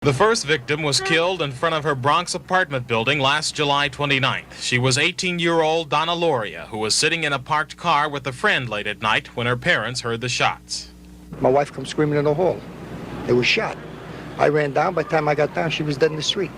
The first victim was killed in front of her Bronx apartment building last July 29th. She was 18-year-old Donna Loria, who was sitting in a parked car with a friend late at night when her parents heard the shots. My wife comes screaming in the hall. They were shot. I ran down. By the time I got down, she was dead in the street.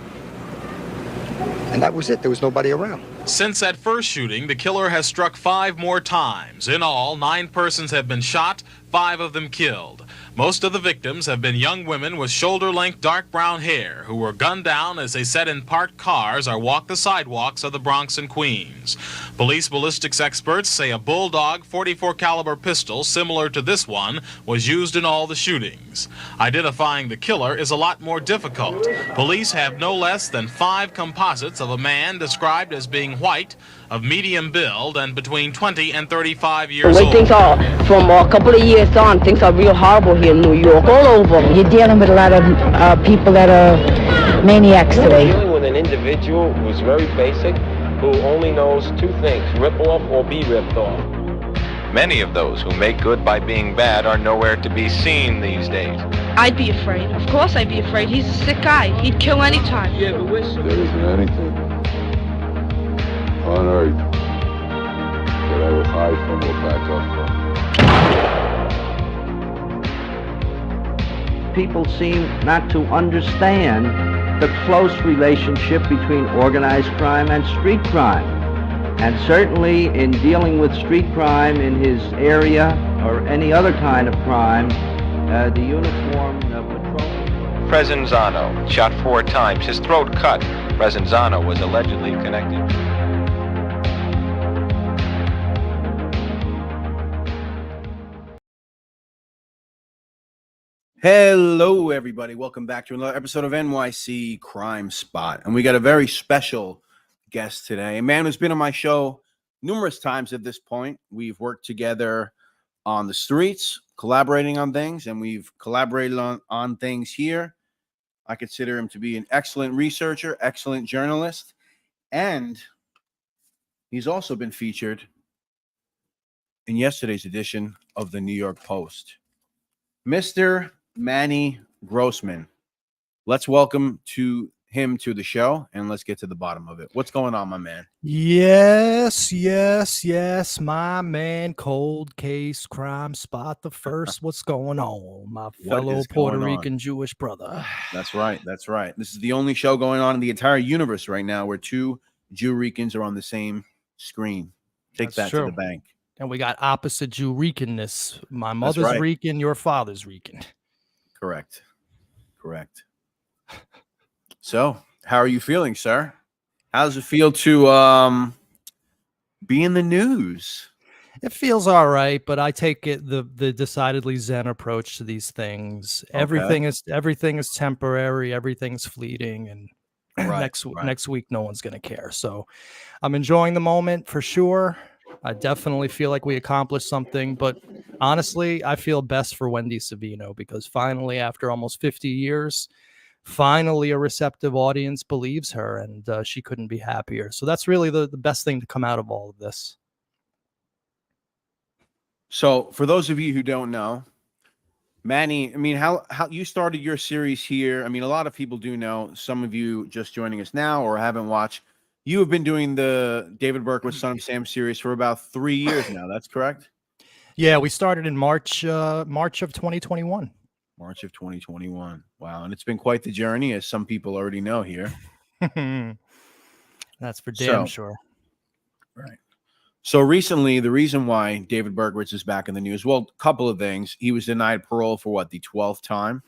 And that was it. There was nobody around. Since that first shooting, the killer has struck 5 more times. In all, 9 persons have been shot, 5 of them killed. Most of the victims have been young women with shoulder-length dark brown hair who were gunned down as they sat in parked cars or walked the sidewalks of the Bronx and Queens. Police ballistics experts say a Bulldog .44 caliber pistol similar to this one was used in all the shootings. Identifying the killer is a lot more difficult. Police have no less than 5 composites of a man described as being white, of medium build, and between 20 and 35 years old. Things are, from a couple of years on, things are real horrible here in New York, all over. You're dealing with a lot of people that are maniacs today. You're dealing with an individual who's very basic, who only knows 2 things, rip off or be ripped off. Many of those who make good by being bad are nowhere to be seen these days. I'd be afraid. Of course I'd be afraid. He's a sick guy. He'd kill anytime. Yeah, but there isn't anything on earth that I would hide from or back up from. People seem not to understand the close relationship between organized crime and street crime. And certainly in dealing with street crime in his area or any other kind of crime, the uniform patrol. Presenzano shot 4 times, his throat cut. Presenzano was allegedly connected. Hello, everybody. Welcome back to another episode of NYC Crime Spot. And we got a very special guest today, a man who's been on my show numerous times at this point. We've worked together on the streets, collaborating on things, and we've collaborated on things here. I consider him to be an excellent researcher, excellent journalist, and he's also been featured in yesterday's edition of the New York Post. Mr. Manny Grossman. Let's welcome him to the show, and let's get to the bottom of it. What's going on, my man? Yes, my man. Cold Case Crime Spot the first. What's going on, my fellow Puerto Rican Jewish brother? That's right. This is the only show going on in the entire universe right now where 2 Jew Ricans are on the same screen. Take that to the bank. And we got opposite Jew Ricanness. My mother's Rican, your father's Rican. Correct. So, how are you feeling, sir? How does it feel to be in the news? It feels all right, but I take it the decidedly Zen approach to these things. Okay. Everything is temporary, everything's fleeting, and next week no one's gonna care. So I'm enjoying the moment for sure. I definitely feel like we accomplished something, but honestly, I feel best for Wendy Savino because finally, after almost 50 years, finally a receptive audience believes her, and she couldn't be happier. So that's really the best thing to come out of all of this. So for those of you who don't know, Manny, I mean, how you started your series here. I mean, a lot of people do know. Some of you just joining us now or haven't watched. You have been doing the David Berkowitz Son of Sam series for about 3 years now. That's correct? Yeah, we started in March of 2021. March of 2021. Wow. And it's been quite the journey, as some people already know here. That's for damn sure. Right. So recently, the reason why David Berkowitz is back in the news, well, a couple of things. He was denied parole for what, the 12th time?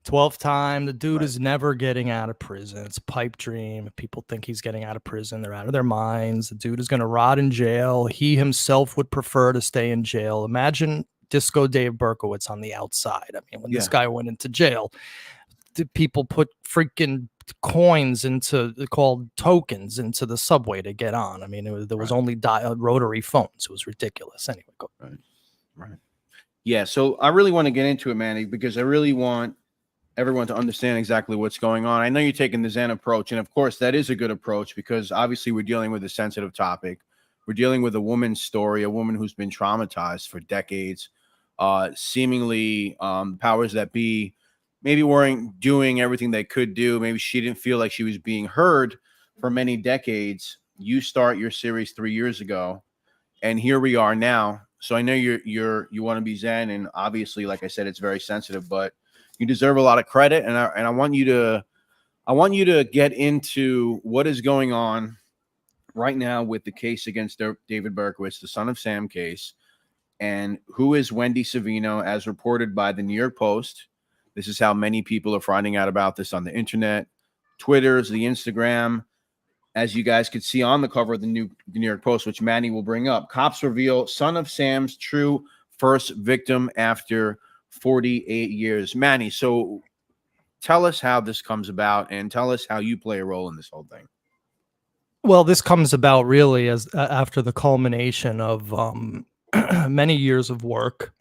12th time. The dude is never getting out of prison. It's a pipe dream. If people think he's getting out of prison, they're out of their minds. The dude is going to rot in jail. He himself would prefer to stay in jail. Imagine Disco Dave Berkowitz on the outside. I mean, when this guy went into jail, people put freaking coins called tokens into the subway to get on. I mean, there was only rotary phones. It was ridiculous. Anyway, go. Right. Yeah. So I really want to get into it, Manny, because I really want everyone to understand exactly what's going on. I know you're taking the Zen approach, and of course that is a good approach because obviously we're dealing with a sensitive topic. We're dealing with a woman's story, a woman who's been traumatized for decades. Seemingly powers that be maybe weren't doing everything they could do. Maybe she didn't feel like she was being heard for many decades. You start your series 3 years ago, and here we are now. So I know you want to be zen, and obviously, like I said, it's very sensitive, but you deserve a lot of credit. And I want you to get into what is going on right now with the case against David Berkowitz, the Son of Sam case, and who is Wendy Savino, as reported by the New York Post. This is how many people are finding out about this on the internet, Twitters, the Instagram. As you guys could see on the cover of the New York Post, which Manny will bring up, cops reveal Son of Sam's true first victim after 48 years. Manny, so tell us how this comes about, and tell us how you play a role in this whole thing. Well, this comes about really as after the culmination of many years of work,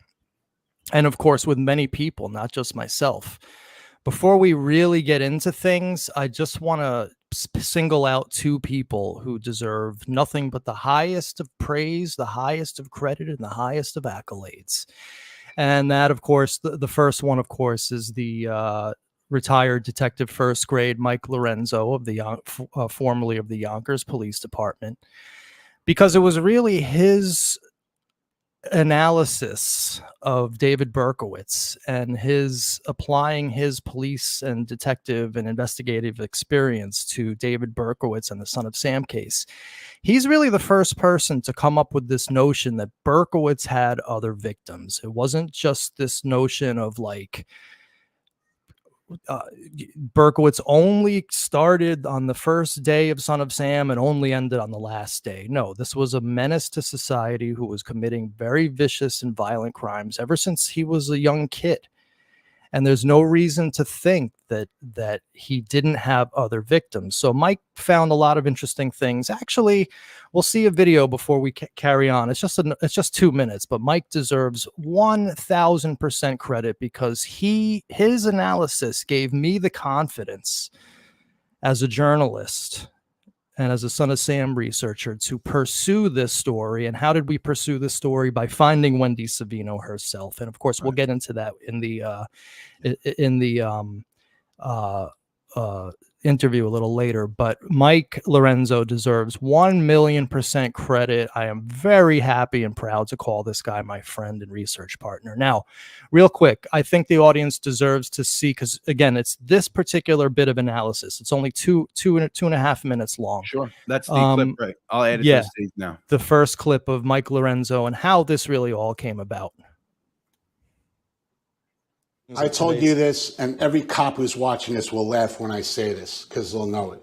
and of course with many people, not just myself. Before we really get into things, I just want to single out two people who deserve nothing but the highest of praise, the highest of credit, and the highest of accolades. And that, of course, the first one, of course, is the retired detective first grade Mike Lorenzo of the formerly of the Yonkers Police Department, because it was really his analysis of David Berkowitz and his applying his police and detective and investigative experience to David Berkowitz and the Son of Sam case. He's really the first person to come up with this notion that Berkowitz had other victims. It wasn't just this notion of like Berkowitz only started on the first day of Son of Sam and only ended on the last day. No, this was a menace to society who was committing very vicious and violent crimes ever since he was a young kid. And there's no reason to think that he didn't have other victims. So Mike found a lot of interesting things. Actually, we'll see a video before we carry on. It's just 2 minutes, but Mike deserves 1,000% credit because his analysis gave me the confidence as a journalist and as a Son of Sam researcher to pursue this story. And how did we pursue this story? By finding Wendy Savino herself. And of course, we'll get into that in the interview a little later, but Mike Lorenzo deserves 1,000,000% credit. I am very happy and proud to call this guy my friend and research partner. Now, real quick, I think the audience deserves to see, because again, it's this particular bit of analysis. It's only two and a half minutes long. Sure. That's the clip, right? I'll add it to the stage now. The first clip of Mike Lorenzo and how this really all came about. I told you this, and every cop who's watching this will laugh when I say this, because they'll know it.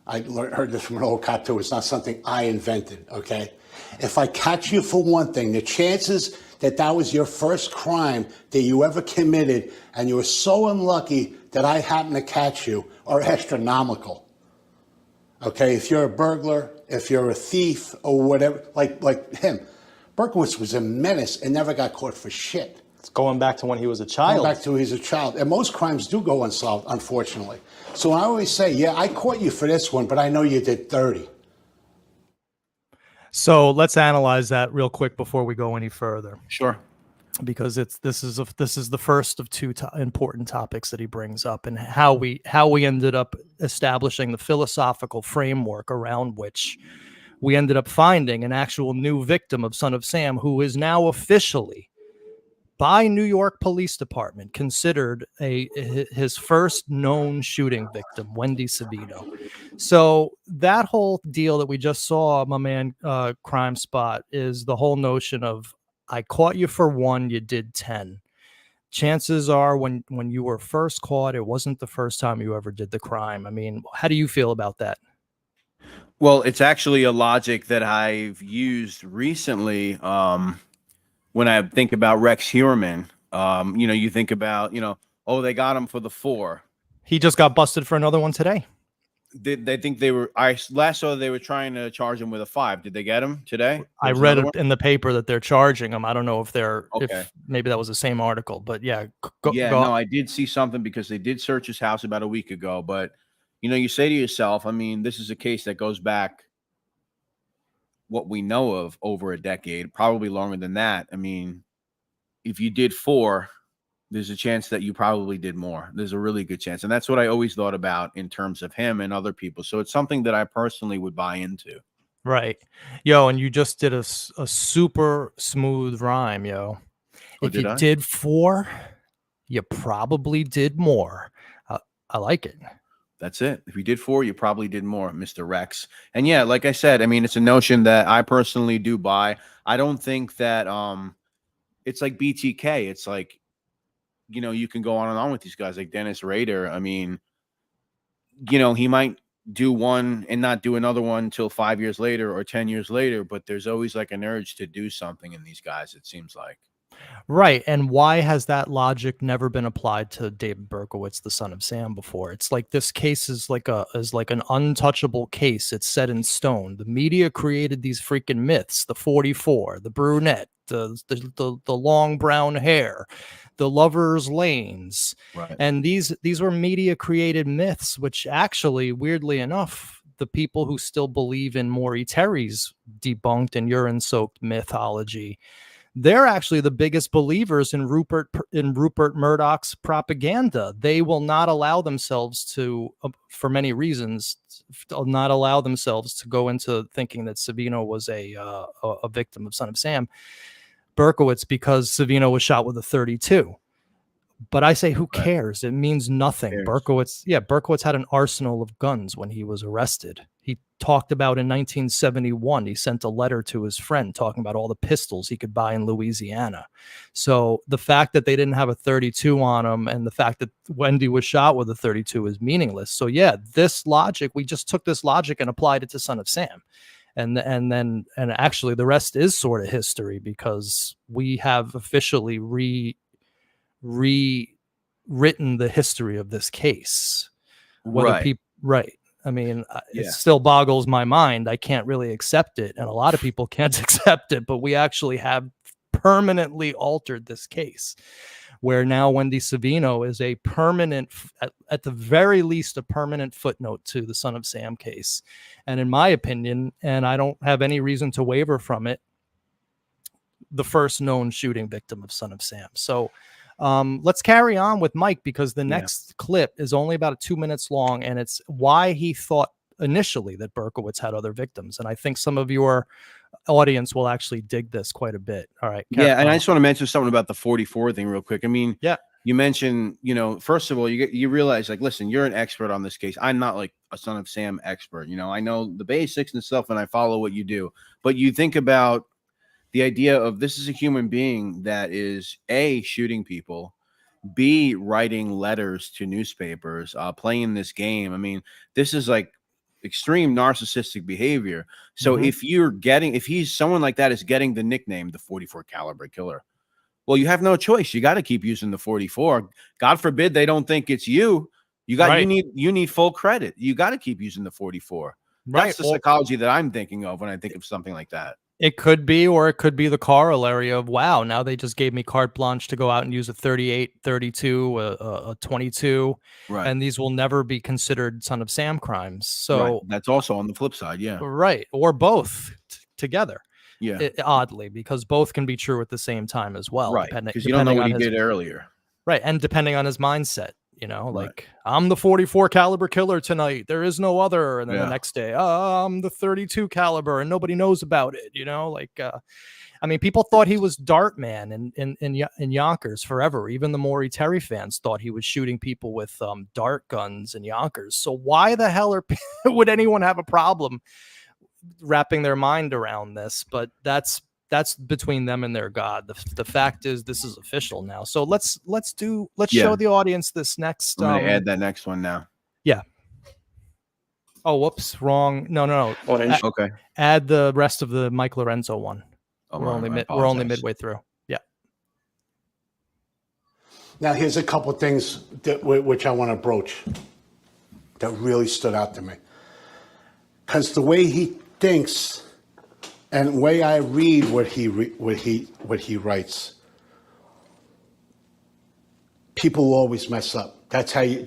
I heard this from an old cop, too. It's not something I invented, okay? If I catch you for one thing, the chances that that was your first crime that you ever committed, and you were so unlucky that I happened to catch you, are astronomical. Okay? If you're a burglar, if you're a thief, or whatever, like him. Berkowitz was a menace and never got caught for shit. Going back to when he was a child. Going back to when he was a child. And most crimes do go unsolved, unfortunately. So I always say, yeah, I caught you for this one, but I know you did 30. So let's analyze that real quick before we go any further. Sure. Because this is the first of two important topics that he brings up, and how we ended up establishing the philosophical framework around which we ended up finding an actual new victim of Son of Sam, who is now officially, by New York Police Department, considered his first known shooting victim, Wendy Savino. So that whole deal that we just saw, my man, Crime Spot, is the whole notion of, I caught you for one, you did 10. Chances are when you were first caught, it wasn't the first time you ever did the crime. I mean, how do you feel about that? Well, it's actually a logic that I've used recently. When I think about Rex Heuermann, you think about, oh, they got him for the 4. He just got busted for another one today. They think I last saw they were trying to charge him with a 5. Did they get him today? I read it in the paper that they're charging him. I don't know if if maybe that was the same article, but yeah. No, I did see something because they did search his house about a week ago. But, you say to yourself, I mean, this is a case that goes back, what we know of, over a decade, probably longer than that. I mean, if you did 4, there's a chance that you probably did more. There's a really good chance. And that's what I always thought about in terms of him and other people. So it's something that I personally would buy into. Right. Yo, and you just did a super smooth rhyme, yo. Oh, If you did I? did 4, you probably did more. I like it. That's it. If you did 4, you probably did more, Mr. Rex. And yeah, like I said, I mean, it's a notion that I personally do buy. I don't think that it's like BTK. It's like, you know, you can go on and on with these guys like Dennis Rader. I mean, you know, he might do one and not do another one until 5 years later or 10 years later, but there's always like an urge to do something in these guys, it seems like. Right. And why has that logic never been applied to David Berkowitz, the son of Sam, before? It's like this case is like an untouchable case. It's set in stone. The media created these freaking myths, the 44, the brunette, the long brown hair, the lovers' lanes. Right. And these were media created myths, which actually, weirdly enough, the people who still believe in Morry Terry's debunked and urine-soaked mythology, they're actually the biggest believers in Rupert Murdoch's propaganda. They will not allow themselves to, for many reasons, not allow themselves to go into thinking that Savino was a victim of Son of Sam Berkowitz because Savino was shot with a .32. But I say, who cares? It means nothing. Berkowitz had an arsenal of guns when he was arrested. He talked about in 1971, he sent a letter to his friend talking about all the pistols he could buy in Louisiana. So the fact that they didn't have a .32 on him and the fact that Wendy was shot with a .32 is meaningless. So yeah, this logic, we just took this logic and applied it to Son of Sam. And actually the rest is sort of history because we have officially rewritten the history of this case. Right. I mean, it still boggles my mind. I can't really accept it. And a lot of people can't accept it, but we actually have permanently altered this case where now Wendy Savino is a permanent, at the very least, a permanent footnote to the Son of Sam case. And in my opinion, and I don't have any reason to waver from it, the first known shooting victim of Son of Sam. So let's carry on with Mike because the next clip is only about 2 minutes long, and it's why he thought initially that Berkowitz had other victims. And I think some of your audience will actually dig this quite a bit. All right. Yeah, and I just want to mention something about the 44 thing real quick. I mean, you mentioned, you know, first of all, you realize, like, listen, you're an expert on this case. I'm not like a Son of Sam expert. You know, I know the basics and stuff, and I follow what you do. But you think about the idea of this is a human being that is A, shooting people, B, writing letters to newspapers, playing this game. I mean, this is like extreme narcissistic behavior. So if he's someone like that is getting the nickname, the 44 caliber killer, well, you have no choice. You got to keep using the 44. God forbid they don't think it's you. You need full credit. You got to keep using the 44. That's the psychology that I'm thinking of when I think of something like that. It could be, or it could be the corollary of, wow, now they just gave me carte blanche to go out and use a 38, 32, a 22, and these will never be considered Son of Sam crimes. So that's also on the flip side, right, or both together. Yeah, oddly, because both can be true at the same time as well. Right, because you don't know what he did earlier. Right, and depending on his mindset. You know, like, I'm the 44 caliber killer tonight. There is no other. And then the next day, I'm the 32 caliber and nobody knows about it. You know, like, I mean, people thought he was Dart Man in Yonkers forever. Even the Morry Terry fans thought he was shooting people with dart guns in Yonkers. So why the hell would anyone have a problem wrapping their mind around this? But that's between them and their God. The fact is, this is official now. So let's show the audience this next. I'm gonna add that next one now. Yeah. Oh, whoops, wrong. No. Okay. Add the rest of the Mike Lorenzo one. Oh, we're only midway through. Yeah. Now here's a couple of things which I want to broach that really stood out to me, because the way he thinks. And the way I read what he writes, people always mess up. That's how you,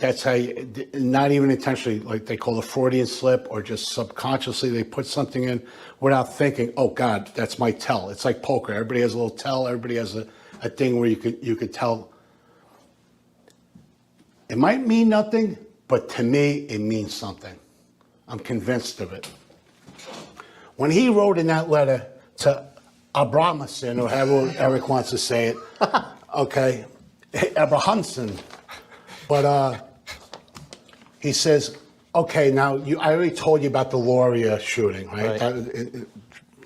not even intentionally, like they call a Freudian slip, or just subconsciously they put something in without thinking, oh God, that's my tell. It's like poker. Everybody has a little tell. Everybody has a thing where you could tell. It might mean nothing, but to me, it means something. I'm convinced of it. When he wrote in that letter to Abrahamson, or however Eric wants to say it, okay, Abrahamson, but he says, okay, now I already told you about the Lauria shooting, right?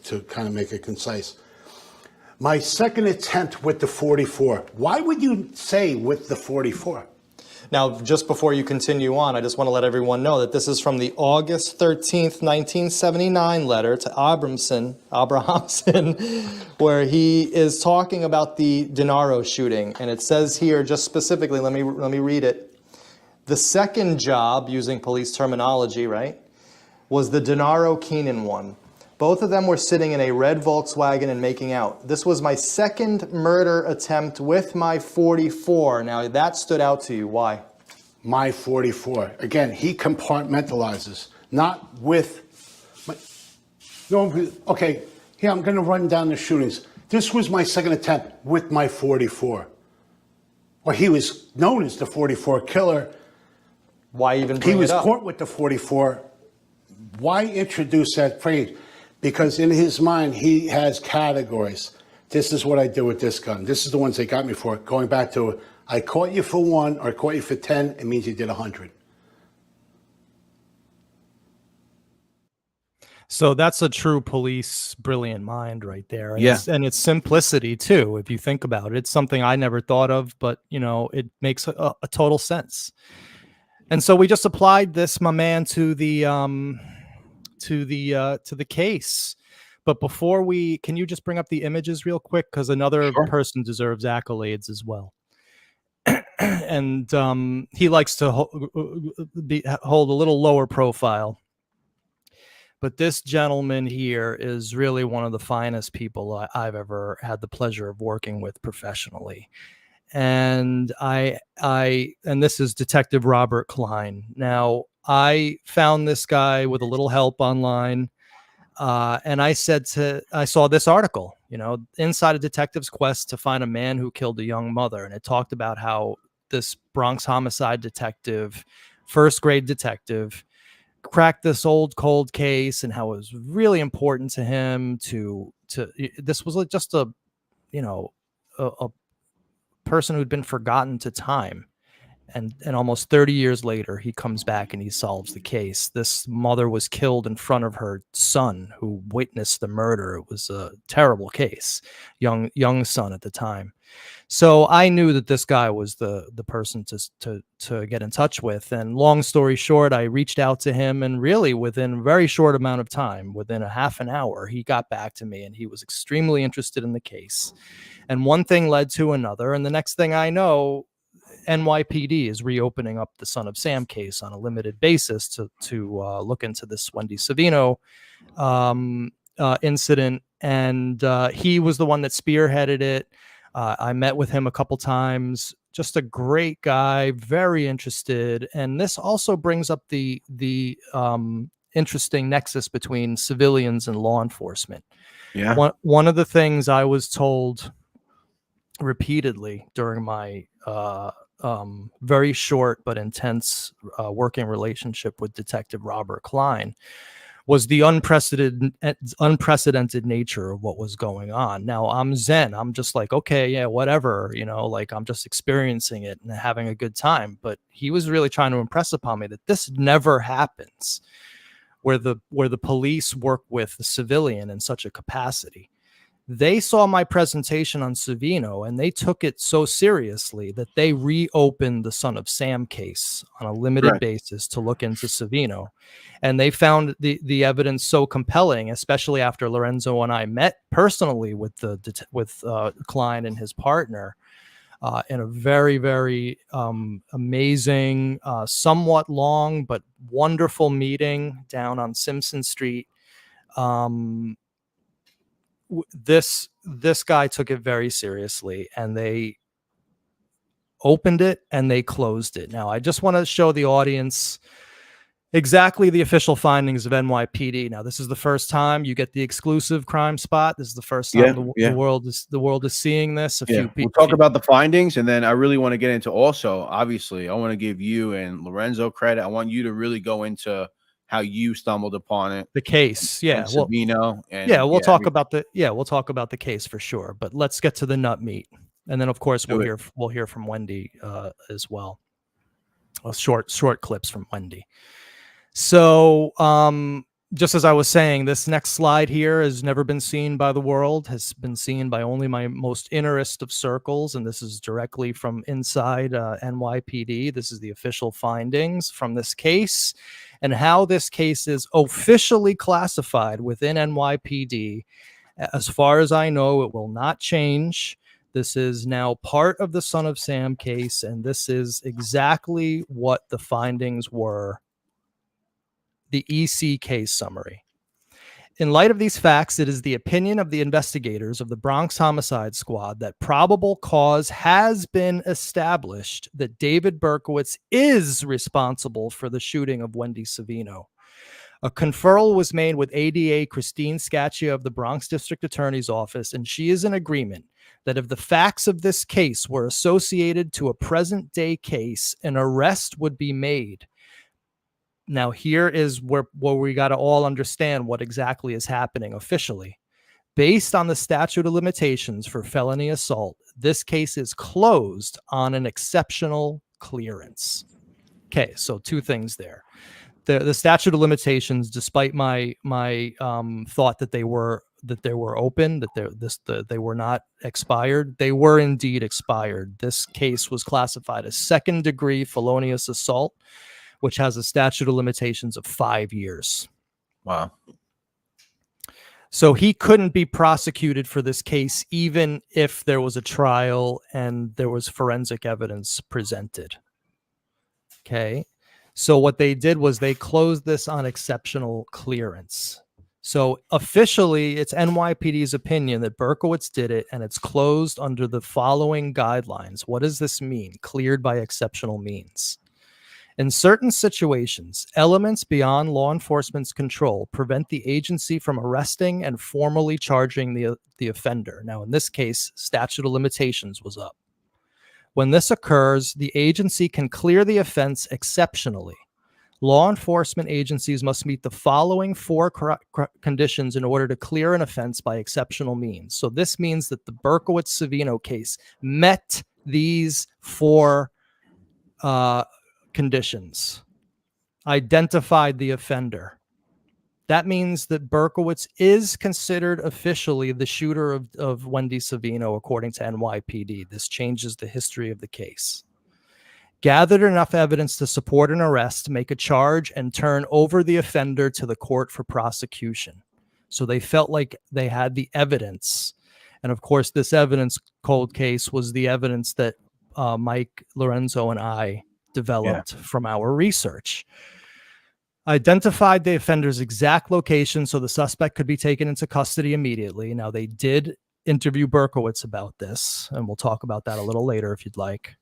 To kind of make it concise. My second attempt with the 44. Why would you say with the 44? Now, just before you continue on, I just want to let everyone know that this is from the August 13th, 1979 letter to Abrahamson, where he is talking about the Denaro shooting. And it says here, just specifically, let me read it. The second job, using police terminology, right, was the Denaro Keenan one. Both of them were sitting in a red Volkswagen and making out. This was my second murder attempt with my 44. Now, that stood out to you. Why? My 44. Again, he compartmentalizes, not with... Okay, here, I'm going to run down the shootings. This was my second attempt with my 44. Well, he was known as the 44 killer. Why even bring it up? He was caught with the 44. Why introduce that phrase? Because in his mind, he has categories. This is what I did with this gun. This is the ones they got me for. Going back to, I caught you for 1 or I caught you for 10, it means you did 100. So that's a true police brilliant mind right there. And Yeah. It's simplicity too. If you think about it, it's something I never thought of, but you know, it makes a total sense. And so we just applied this, my man, to the case. But before can you just bring up the images real quick? Because another person deserves accolades as well. And he likes to hold a little lower profile. But this gentleman here is really one of the finest people I've ever had the pleasure of working with professionally. And and this is Detective Robert Klein. Now, I found this guy with a little help online. And I saw this article, you know, inside a detective's quest to find a man who killed a young mother. And it talked about how this Bronx homicide detective, first grade detective, cracked this old cold case and how it was really important to him this was just a person who'd been forgotten to time. And almost 30 years later, he comes back and he solves the case. This mother was killed in front of her son who witnessed the murder. It was a terrible case, young son at the time. So I knew that this guy was the person to get in touch with. And long story short, I reached out to him, and really within a very short amount of time, within a half an hour, he got back to me and he was extremely interested in the case. And one thing led to another. And the next thing I know, NYPD is reopening up the Son of Sam case on a limited basis to look into this Wendy Savino incident. And he was the one that spearheaded it. I met with him a couple times. Just a great guy, very interested. And this also brings up the interesting nexus between civilians and law enforcement. Yeah. One of the things I was told repeatedly during my very short but intense working relationship with Detective Robert Klein was the unprecedented nature of what was going on. Now I'm Zen. I'm just like, okay, yeah, whatever, you know, like I'm just experiencing it and having a good time. But he was really trying to impress upon me that this never happens where the police work with the civilian in such a capacity. They saw my presentation on Savino and they took it so seriously that they reopened the Son of Sam case on a limited basis to look into Savino. And they found the evidence so compelling, especially after Lorenzo and I met personally with Klein and his partner in a very, very amazing, somewhat long, but wonderful meeting down on Simpson Street. This guy took it very seriously, and they opened it and they closed it. Now, I just want to show the audience Exactly the official findings of NYPD. Now, this is the first time you get the exclusive Crime Spot. This is the first time the world is seeing this. We'll talk about the findings, and then I really want to get into also. Obviously, I want to give you and Lorenzo credit. I want you to really go into how you stumbled upon it, the case. And Savino. And we'll talk about the case for sure. But let's get to the nut meat, and then of course we'll hear from Wendy as well. Short clips from Wendy. So, just as I was saying, this next slide here has never been seen by the world, has been seen by only my most innerest of circles, and this is directly from inside NYPD. This is the official findings from this case and how this case is officially classified within NYPD. As far as I know, it will not change. This is now part of the Son of Sam case, and this is exactly what the findings were. The EC case summary. In light of these facts, it is the opinion of the investigators of the Bronx Homicide Squad that probable cause has been established that David Berkowitz is responsible for the shooting of Wendy Savino. A conferral was made with ADA Christine Scaccia of the Bronx District Attorney's Office, and she is in agreement that if the facts of this case were associated to a present-day case, an arrest would be made. Now, here is where we got to all understand what exactly is happening officially. Based on the statute of limitations for felony assault, this case is closed on an exceptional clearance. Okay, so two things there. The statute of limitations, despite my thought that they were open, that they were not expired, they were indeed expired. This case was classified as second-degree felonious assault, which has a statute of limitations of 5 years. Wow. So he couldn't be prosecuted for this case, even if there was a trial and there was forensic evidence presented. Okay. So what they did was they closed this on exceptional clearance. So officially, it's NYPD's opinion that Berkowitz did it, and it's closed under the following guidelines. What does this mean? Cleared by exceptional means. In certain situations, elements beyond law enforcement's control prevent the agency from arresting and formally charging the offender. Now, in this case, statute of limitations was up. When this occurs, the agency can clear the offense exceptionally. Law enforcement agencies must meet the following 4 conditions in order to clear an offense by exceptional means. So this means that the Berkowitz-Savino case met these 4 conditions. Identified the offender. That means that Berkowitz is considered officially the shooter of Wendy Savino, according to NYPD. This changes the history of the case. Gathered enough evidence to support an arrest, make a charge, and turn over the offender to the court for prosecution. So they felt like they had the evidence. And of course, this evidence, cold case, was the evidence that Mike, Lorenzo, and I developed from our research. Identified the offender's exact location so the suspect could be taken into custody immediately. Now, they did interview Berkowitz about this, and we'll talk about that a little later if you'd like.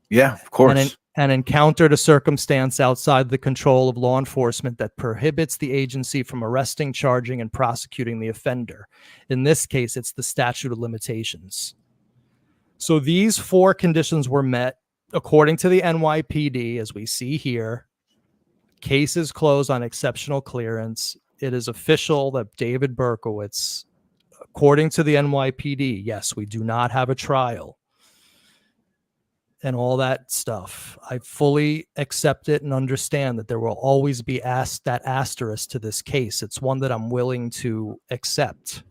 Yeah, of course. And encountered a circumstance outside the control of law enforcement that prohibits the agency from arresting, charging, and prosecuting the offender. In this case, it's the statute of limitations. So these 4 conditions were met. According to the NYPD, as we see here, case is closed on exceptional clearance. It is official that David Berkowitz, according to the NYPD, yes, we do not have a trial and all that stuff. I fully accept it and understand that there will always be that asterisk to this case. It's one that I'm willing to accept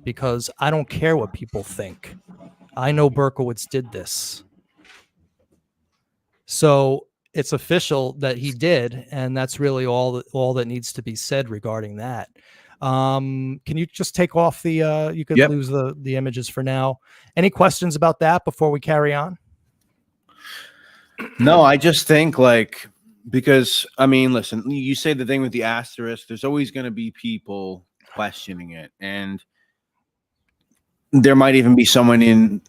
because I don't care what people think. I know Berkowitz did this. So it's official that he did, and that's really all that needs to be said regarding that. Can you just take off the you could lose the images for now. Any questions about that before we carry on? No, I just think because I mean, listen, you say the thing with the asterisk, there's always going to be people questioning it. And there might even be someone in,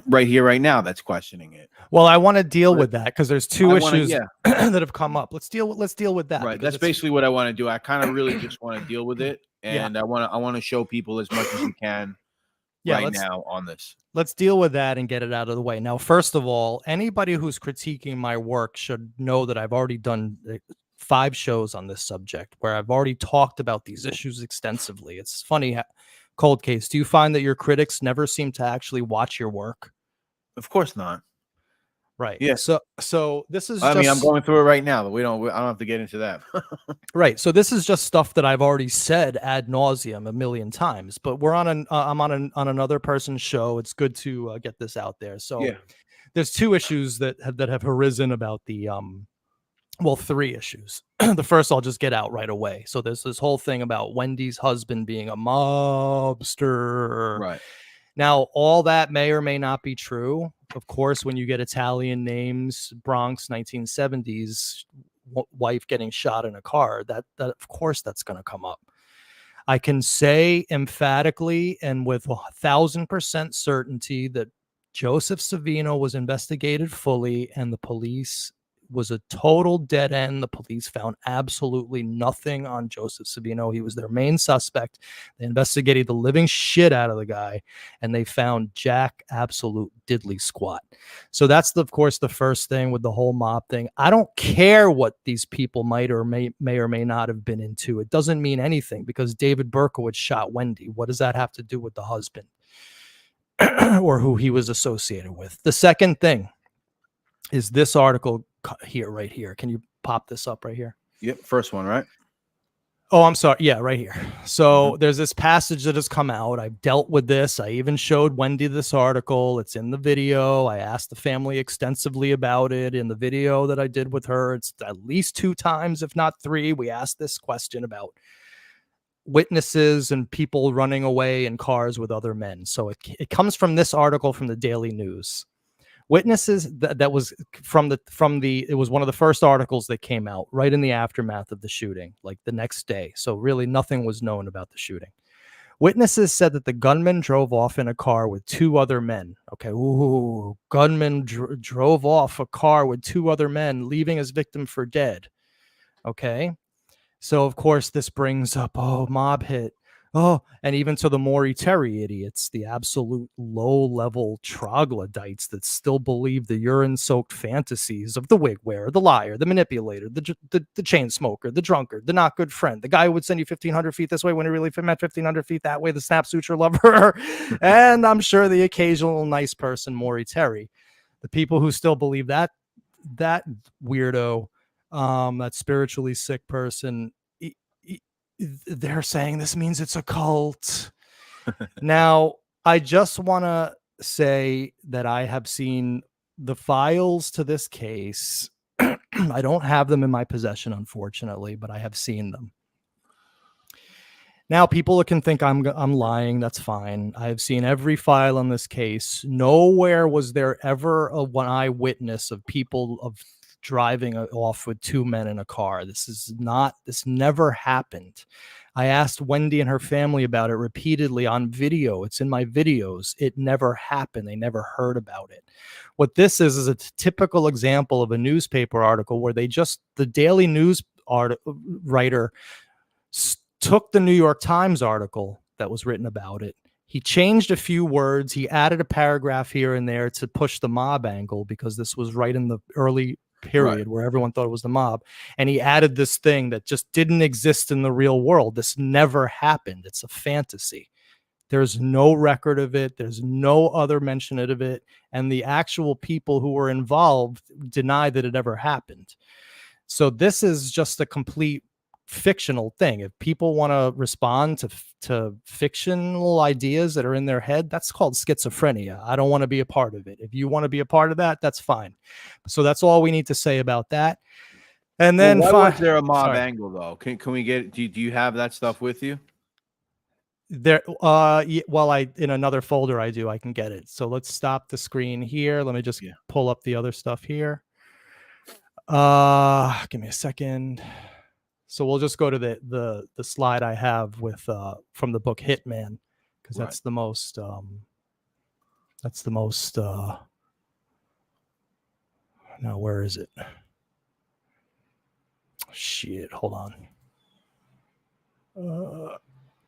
right here, right now that's questioning it. Well, I want to deal with that because there's two issues yeah. that have come up. Let's deal with that. Right. That's basically what I want to do. I kind of really just want to deal with it, and I want to show people as much as we can now on this. Let's deal with that and get it out of the way. Now, first of all, anybody who's critiquing my work should know that I've already done 5 shows on this subject where I've already talked about these issues extensively. It's funny, Cold Case, do you find that your critics never seem to actually watch your work? Of course not. Right. Yeah. So this is. I mean, I'm going through it right now, but I don't have to get into that. Right. So this is just stuff that I've already said ad nauseum a million times. But we're on I'm on another person's show. It's good to get this out there. So there's 2 issues that have arisen about the 3 issues. The first I'll just get out right away. So there's this whole thing about Wendy's husband being a mobster. Right. Now, all that may or may not be true. Of course, when you get Italian names, Bronx, 1970s, wife getting shot in a car, that of course that's going to come up. I can say emphatically and with 1,000% certainty that Joseph Savino was investigated fully, and the police was a total dead end. The police found absolutely nothing on Joseph Savino. He was their main suspect. They investigated the living shit out of the guy, and they found jack absolute diddly squat. So that's, of course, the first thing with the whole mob thing. I don't care what these people may or may not have been into. It doesn't mean anything because David Berkowitz shot Wendy. What does that have to do with the husband or who he was associated with? The second thing is this article here, right here. Can you pop this up right here? Yep. First one, right? Oh, I'm sorry. Yeah, right here. So there's this passage that has come out. I've dealt with this. I even showed Wendy this article. It's in the video. I asked the family extensively about it in the video that I did with her. It's at least 2 times, if not 3. We asked this question about witnesses and people running away in cars with other men. So it comes from this article from the Daily News. Witnesses that was it was one of the first articles that came out right in the aftermath of the shooting, like the next day. So really nothing was known about the shooting. Witnesses said that the gunman drove off in a car with 2 other men. Okay. Ooh, gunman drove off a car with 2 other men, leaving his victim for dead. Okay. So of course this brings up, mob hit. Oh, and even to the Morry Terry idiots, the absolute low-level troglodytes that still believe the urine-soaked fantasies of the wig wearer, the liar, the manipulator, the chain smoker, the drunkard, the not good friend, the guy who would send you 1,500 feet this way when he really meant 1,500 feet that way, the snap suture lover, and I'm sure the occasional nice person, Morry Terry. The people who still believe that weirdo, that spiritually sick person, they're saying this means it's a cult. Now, I just want to say that I have seen the files to this case. I don't have them in my possession, unfortunately, but I have seen them. Now, people can think I'm lying. That's fine. I have seen every file on this case. Nowhere was there ever one eyewitness of people driving off with 2 men in a car. This never happened. I asked Wendy and her family about it repeatedly on video. It's in my videos. It never happened. They never heard about it. What this is a typical example of a newspaper article where the Daily News writer took the New York Times article that was written about it. He changed a few words. He added a paragraph here and there to push the mob angle because this was right in the early period where everyone thought it was the mob, and he added this thing that just didn't exist in the real world. This never happened. It's a fantasy. There's no record of it. There's no other mention of it, and the actual people who were involved deny that it ever happened. So this is just a complete fictional thing. If people want to respond to fictional ideas that are in their head, that's called schizophrenia. I don't want to be a part of it. If you want to be a part of that, that's fine. So that's all we need to say about that. And then why was there a mob angle though? Can we get do you have that stuff with you? There well, in another folder I can get it. So let's stop the screen here. Let me just pull up the other stuff here. Give me a second. So we'll just go to the slide I have with from the book Hitman, because that's the most. That's the most. Now, where is it? Shit, hold on.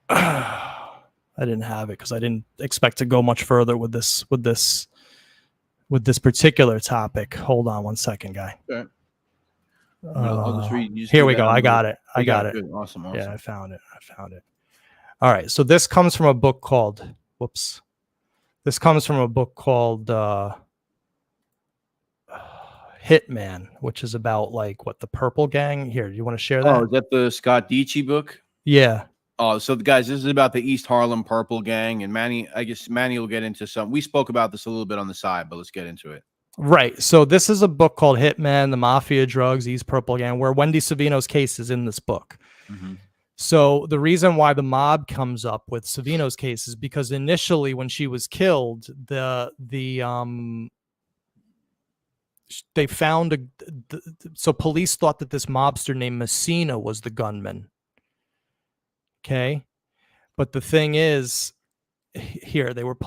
I didn't have it because I didn't expect to go much further with this particular topic. Hold on one second, guy. Okay. I'll just read. Here we go. I got it. I got it. Good. Awesome. Yeah, I found it. All right. So this comes from a book called. Whoops. This comes from a book called Hitman, which is about like what the Purple Gang. Here, do you want to share that? Oh, is that the Scott Dietschy book? Yeah. Oh, so guys, this is about the East Harlem Purple Gang, and I guess Manny will get into some. We spoke about this a little bit on the side, but let's get into it. Right. So this is a book called Hitman, the Mafia, Drugs, East Purple Gang, where Wendy Savino's case is in this book. Mm-hmm. So the reason why the mob comes up with Savino's case is because initially when she was killed, they found so police thought that this mobster named Messina was the gunman. Okay. But the thing is, here they were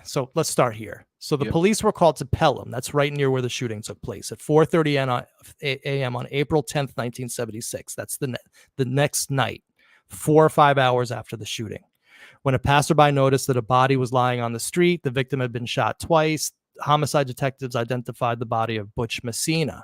so let's start here. So the police were called to Pelham. That's right near where the shooting took place at 4:30 a.m. on April 10th, 1976. That's the next night, 4 or 5 hours after the shooting. When a passerby noticed that a body was lying on the street, the victim had been shot twice. Homicide detectives identified the body of Butch Messina.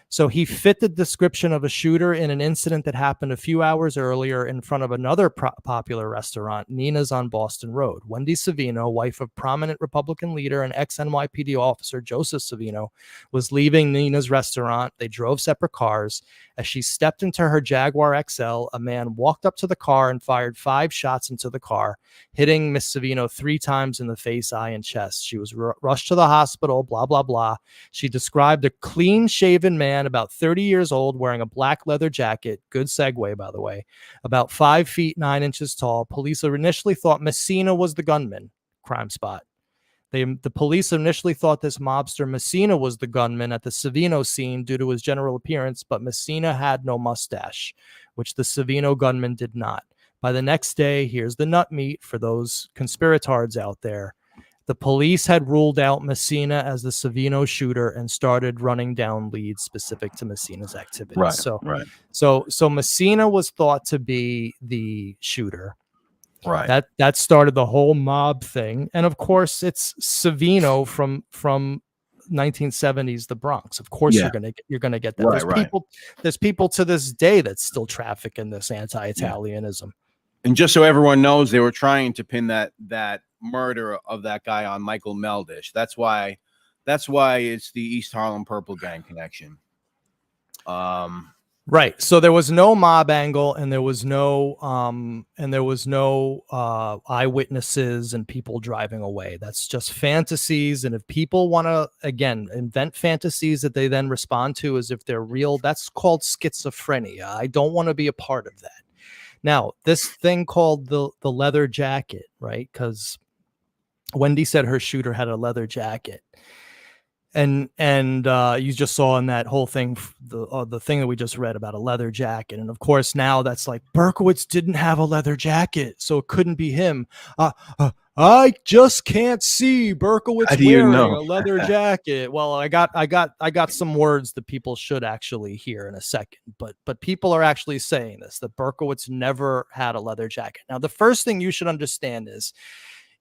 So he fit the description of a shooter in an incident that happened a few hours earlier in front of another popular restaurant, Nina's on Boston Road. Wendy Savino, wife of prominent Republican leader and ex-NYPD officer Joseph Savino, was leaving Nina's restaurant. They drove separate cars. As she stepped into her Jaguar XL, a man walked up to the car and fired 5 shots into the car, hitting Miss Savino 3 times in the face, eye, and chest. She was rushed to the hospital, blah, blah, blah. She described a clean-shaven man about 30 years old, wearing a black leather jacket. Good segue, by the way. About 5 feet 9 inches tall. Police initially thought Messina was the gunman. Crime spot. The police initially thought this mobster Messina was the gunman at the Savino scene due to his general appearance, but Messina had no mustache, which the Savino gunman did not. By the next day, here's the nut meat for those conspiratards out there. The police had ruled out Messina as the Savino shooter and started running down leads specific to Messina's activities. Right. So Messina was thought to be the shooter. Right. That started the whole mob thing. And of course, it's Savino from 1970s the Bronx. Of course, you're gonna get that. There's people to this day that still traffic in this anti-Italianism. And just so everyone knows, they were trying to pin that murder of that guy on Michael Meldish. That's why it's the East Harlem Purple Gang connection. Right. So there was no mob angle, and there was no eyewitnesses and people driving away. That's just fantasies. And if people want to, again, invent fantasies that they then respond to as if they're real, that's called schizophrenia. I don't want to be a part of that. Now, this thing called the leather jacket, right? Because Wendy said her shooter had a leather jacket. And you just saw in that whole thing, the thing that we just read about a leather jacket. And of course, now that's like Berkowitz didn't have a leather jacket, so it couldn't be him. I just can't see Berkowitz wearing a leather jacket. Well, I got some words that people should actually hear in a second, but people are actually saying this, that Berkowitz never had a leather jacket. Now, the first thing you should understand is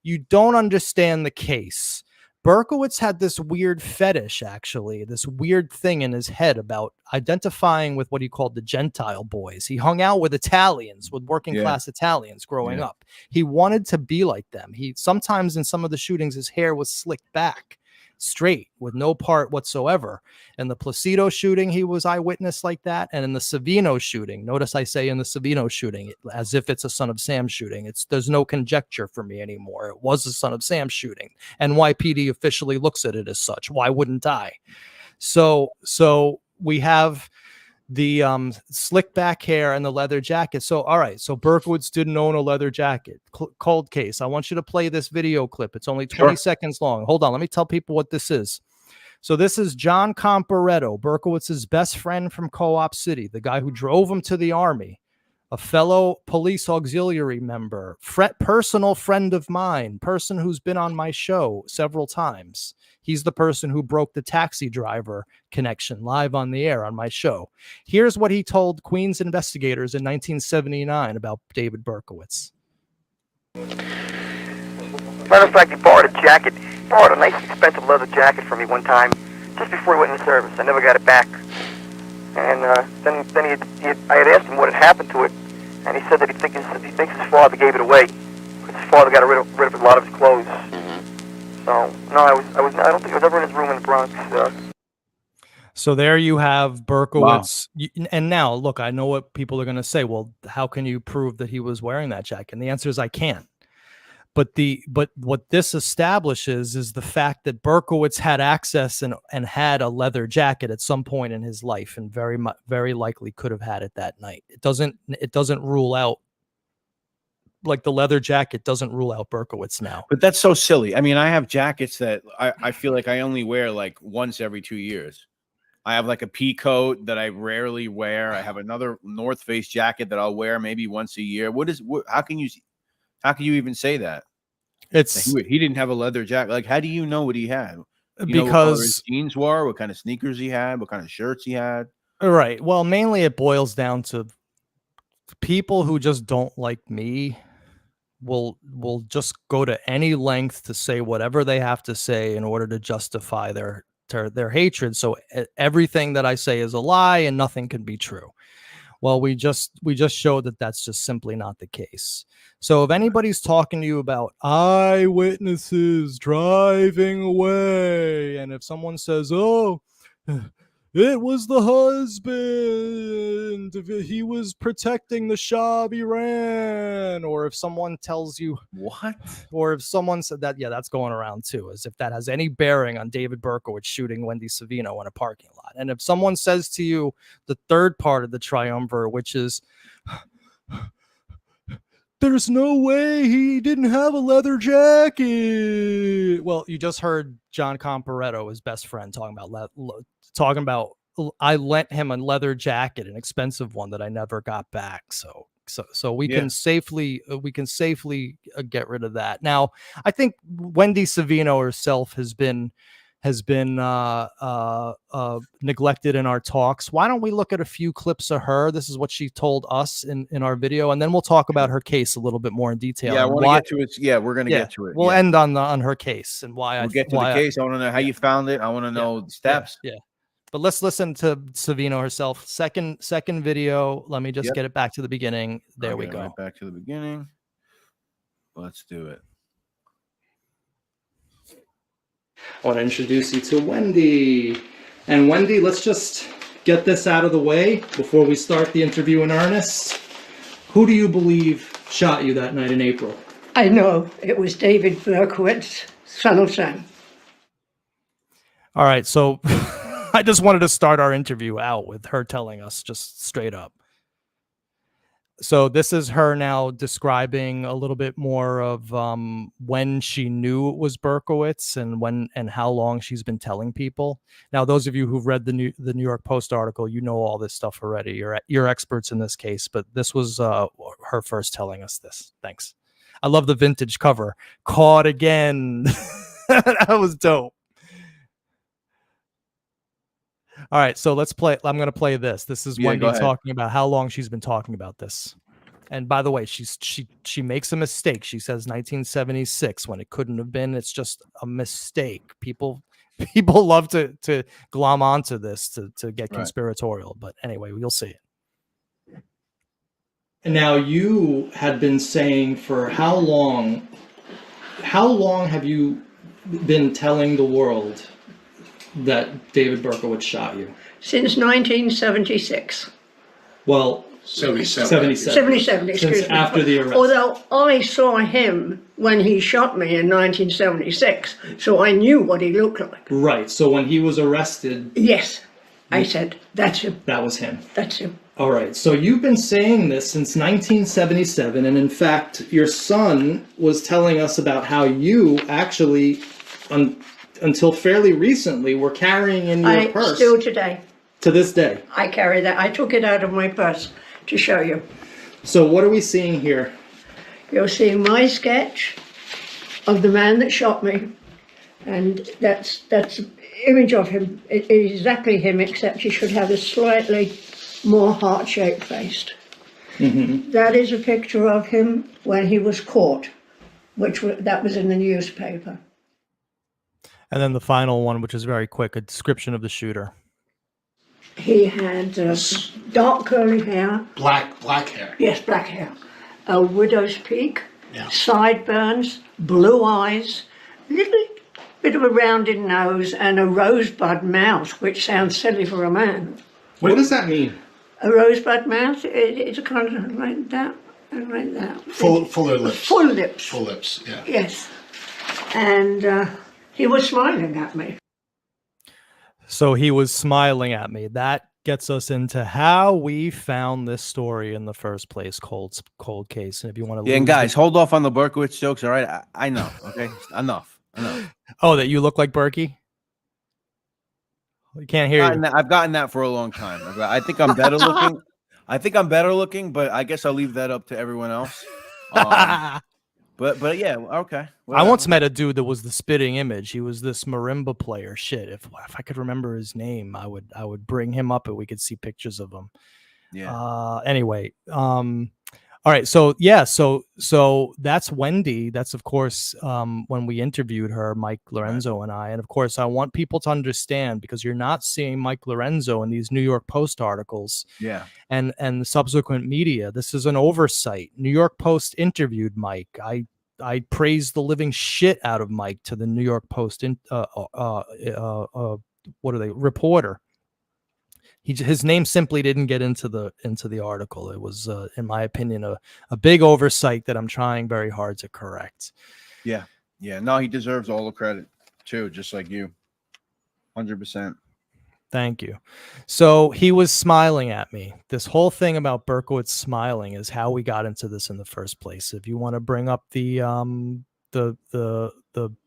you don't understand the case. Berkowitz had this weird fetish, actually, this weird thing in his head about identifying with what he called the Gentile boys. He hung out with Italians, with working class Italians growing up. He wanted to be like them. Sometimes in some of the shootings, his hair was slicked back, straight, with no part whatsoever. In the Placido shooting, he was eyewitness like that. And in the Savino shooting, notice I say in the Savino shooting, as if it's a Son of Sam shooting. There's no conjecture for me anymore. It was a Son of Sam shooting. NYPD officially looks at it as such. Why wouldn't I? So we have the slick back hair and the leather jacket. So, all right. So Berkowitz didn't own a leather jacket. Cold case. I want you to play this video clip. It's only 20 seconds long. Hold on. Let me tell people what this is. So this is John Comparetto, Berkowitz's best friend from Co-op City, the guy who drove him to the army. a fellow police auxiliary member, personal friend of mine, person who's been on my show several times. He's the person who broke the taxi driver connection live on the air on my show. Here's what he told Queens investigators in 1979 about David Berkowitz. Matter of fact, he borrowed a jacket. He borrowed a nice, expensive leather jacket from me one time, just before he went into service. I never got it back. And then I had asked him what had happened to it, and he said that he thinks his father gave it away, because his father got rid of a lot of his clothes. So no, I don't think I was ever in his room in the Bronx. So there you have Berkowitz. Wow. And now, look, I know what people are going to say. Well, how can you prove that he was wearing that jacket? And the answer is I can't. But what this establishes is the fact that Berkowitz had access and had a leather jacket at some point in his life, and very likely could have had it that night. It doesn't rule out, like the leather jacket doesn't rule out Berkowitz now. But that's so silly. I mean, I have jackets that I feel like I only wear like once every 2 years. I have like a pea coat that I rarely wear. I have another North Face jacket that I'll wear maybe once a year. How can you even say that? He didn't have a leather jacket. Like, how do you know what he had? You know what color his jeans were, what kind of sneakers he had, what kind of shirts he had. Right. Well, mainly it boils down to people who just don't like me will just go to any length to say whatever they have to say in order to justify their hatred. So everything that I say is a lie and nothing can be true. Well, we just showed that that's just simply not the case. So if anybody's talking to you about eyewitnesses driving away, and if someone says, "Oh, it was the husband, he was protecting the Shah of Iran," or if someone tells you what, or if someone said that, yeah, that's going around too, as if that has any bearing on David Berkowitz shooting Wendy Savino in a parking lot. And if someone says to you the third part of the triumvirate, which is, "There's no way he didn't have a leather jacket." Well, you just heard John Comparetto, his best friend, talking about I lent him a leather jacket, an expensive one that I never got back. So we can safely get rid of that. Now, I think Wendy Savino herself has been neglected in our talks. Why don't we look at a few clips of her? This is what she told us in our video, and then we'll talk about her case a little bit more in detail. Yeah, I want to get to it. Yeah, we're going to get to it. We'll end on her case and why. We'll get to the case. I want to know how you found it. I want to know the steps. Yeah. But let's listen to Savino herself. Second video. Let me just get it back to the beginning. There we go. Right back to the beginning. Let's do it. I want to introduce you to Wendy. And Wendy, let's just get this out of the way before we start the interview in earnest. Who do you believe shot you that night in April? I know it was David Berkowitz, son of Sam. All right, so I just wanted to start our interview out with her telling us just straight up. So this is her now describing a little bit more of when she knew it was Berkowitz and how long she's been telling people. Now, those of you who've read the New York Post article, you know all this stuff already. You're experts in this case, but this was her first telling us this. Thanks. I love the vintage cover. Caught again. That was dope. All right, so let's play. I'm going to play this. This is Wendy talking about how long she's been talking about this. And by the way, she makes a mistake. She says 1976 when it couldn't have been. It's just a mistake. People love to glom onto this to get conspiratorial. But anyway, you'll see it. And now you had been saying for how long have you been telling the world that David Berkowitz shot you? Since 1976. Well, 77. 77, excuse me. After the arrest. Although I saw him when he shot me in 1976, so I knew what he looked like. Right, so when he was arrested... Yes, I said, that's him. That was him. That's him. All right, so you've been saying this since 1977, and in fact, your son was telling us about how you actually... until fairly recently, were carrying in your purse. Still today. To this day. I carry that. I took it out of my purse to show you. So what are we seeing here? You're seeing my sketch of the man that shot me, and that's an image of him. It is exactly him, except he should have a slightly more heart-shaped face. That is a picture of him when he was caught, that was in the newspaper. And then the final one, which is very quick, a description of the shooter. He had dark curly hair. Black hair. Yes, black hair. A widow's peak, sideburns, blue eyes, little bit of a rounded nose, and a rosebud mouth, which sounds silly for a man. What does that mean? A rosebud mouth, it's a kind of like that and like that. Full lips. Full lips. Full lips, yeah. Yes. And he was smiling at me. So he was smiling at me. That gets us into how we found this story in the first place, cold case. And if you want to, and guys, hold off on the Berkowitz jokes. All right, I know. Okay, enough. Oh, that you look like Berkey? You can't hear you. I've gotten that for a long time. I think I'm better looking. But I guess I'll leave that up to everyone else. But yeah, okay. I once met a dude that was the spitting image. He was this marimba player. Shit, if I could remember his name, I would bring him up and we could see pictures of him. Yeah. Anyway, all right. So yeah, so that's Wendy. That's of course when we interviewed her, Mike Lorenzo and I. And of course, I want people to understand, because you're not seeing Mike Lorenzo in these New York Post articles. Yeah. And the subsequent media. This is an oversight. New York Post interviewed Mike. I praised the living shit out of Mike to the New York Post reporter. His name simply didn't get into the article. It was, in my opinion, a big oversight that I'm trying very hard to correct. Yeah. No, he deserves all the credit too, just like you. 100%. Thank you. So he was smiling at me. This whole thing about Berkowitz smiling is how we got into this in the first place. If you want to bring up the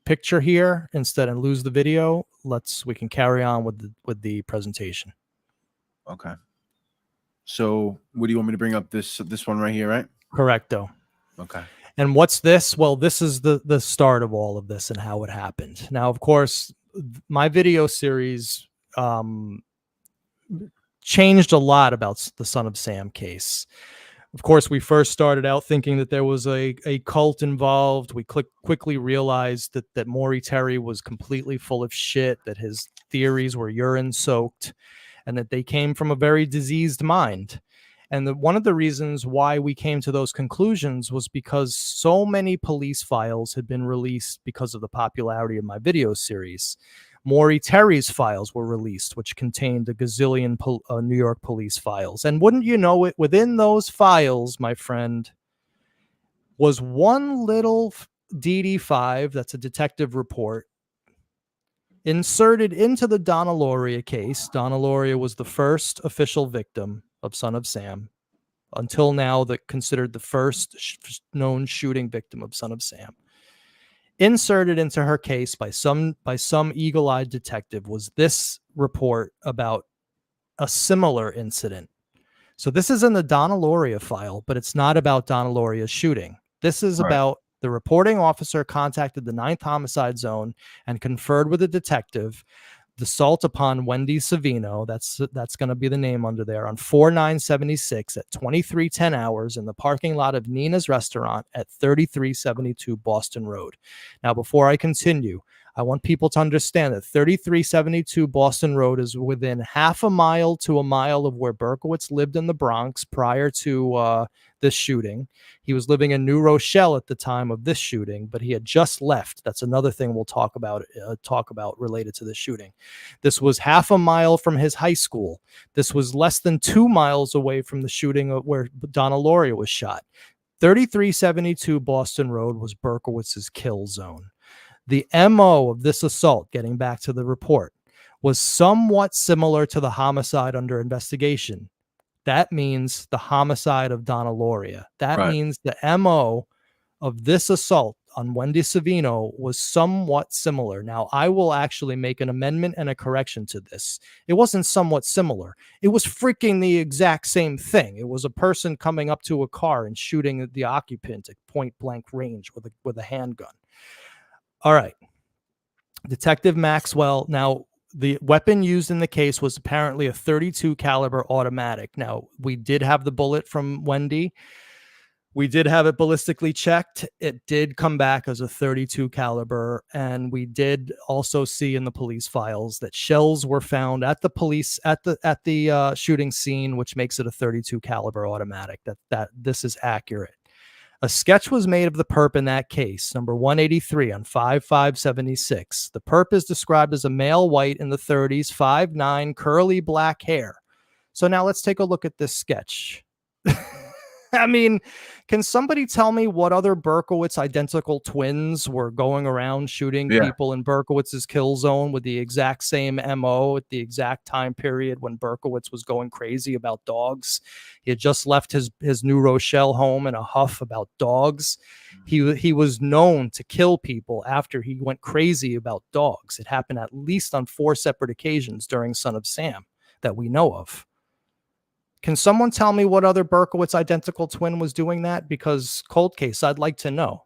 picture here instead and lose the video, we can carry on with the presentation. Okay. So what do you want me to bring up? This one right here, right? Correcto. Okay. And what's this? Well, this is the start of all of this and how it happened. Now, of course, my video series changed a lot about the Son of Sam case. Of course, we first started out thinking that there was a cult involved. We quickly realized that Morry Terry was completely full of shit, that his theories were urine soaked, and that they came from a very diseased mind. And one of the reasons why we came to those conclusions was because so many police files had been released because of the popularity of my video series. Morry Terry's files were released, which contained a gazillion New York police files. And wouldn't you know it, within those files, my friend, was one little DD5, that's a detective report, inserted into the Donna Lauria case. Donna Lauria was the first official victim of Son of Sam, until now considered the first known shooting victim of Son of Sam. Inserted into her case by some eagle-eyed detective was this report about a similar incident. So this is in the Donna Lauria file, but it's not about Donna Lauria's shooting. This is about the reporting officer contacted the 9th Homicide Zone and conferred with a detective. The assault upon Wendy Savino, that's going to be the name under there, on 4/9/76 at 23:10 hours in the parking lot of Nina's restaurant at 3372 Boston Road. Now, before I continue, I want people to understand that 3372 Boston Road is within half a mile to a mile of where Berkowitz lived in the Bronx prior to this shooting. He was living in New Rochelle at the time of this shooting, but he had just left. That's another thing we'll talk about related to the shooting. This was half a mile from his high school. This was less than 2 miles away from the shooting where Donna Lauria was shot. 3372 Boston Road was Berkowitz's kill zone. The MO of this assault, getting back to the report, was somewhat similar to the homicide under investigation. That means the homicide of Donna Lauria. That means the MO of this assault on Wendy Savino was somewhat similar. Now, I will actually make an amendment and a correction to this. It wasn't somewhat similar. It was freaking the exact same thing. It was a person coming up to a car and shooting the occupant at point blank range with a handgun. All right. Detective Maxwell. Now, the weapon used in the case was apparently a .32 caliber automatic. Now, we did have the bullet from Wendy. We did have it ballistically checked. It did come back as a .32 caliber, and we did also see in the police files that shells were found at the shooting scene, which makes it a .32 caliber automatic. That this is accurate. A sketch was made of the perp in that case, number 183 on 5576. The perp is described as a male white in the 30s, 5'9", curly black hair. So now let's take a look at this sketch. I mean, can somebody tell me what other Berkowitz identical twins were going around shooting people in Berkowitz's kill zone with the exact same MO at the exact time period when Berkowitz was going crazy about dogs? He had just left his New Rochelle home in a huff about dogs. He was known to kill people after he went crazy about dogs. It happened at least on 4 separate occasions during Son of Sam that we know of. Can someone tell me what other Berkowitz identical twin was doing that? Because cold case, I'd like to know.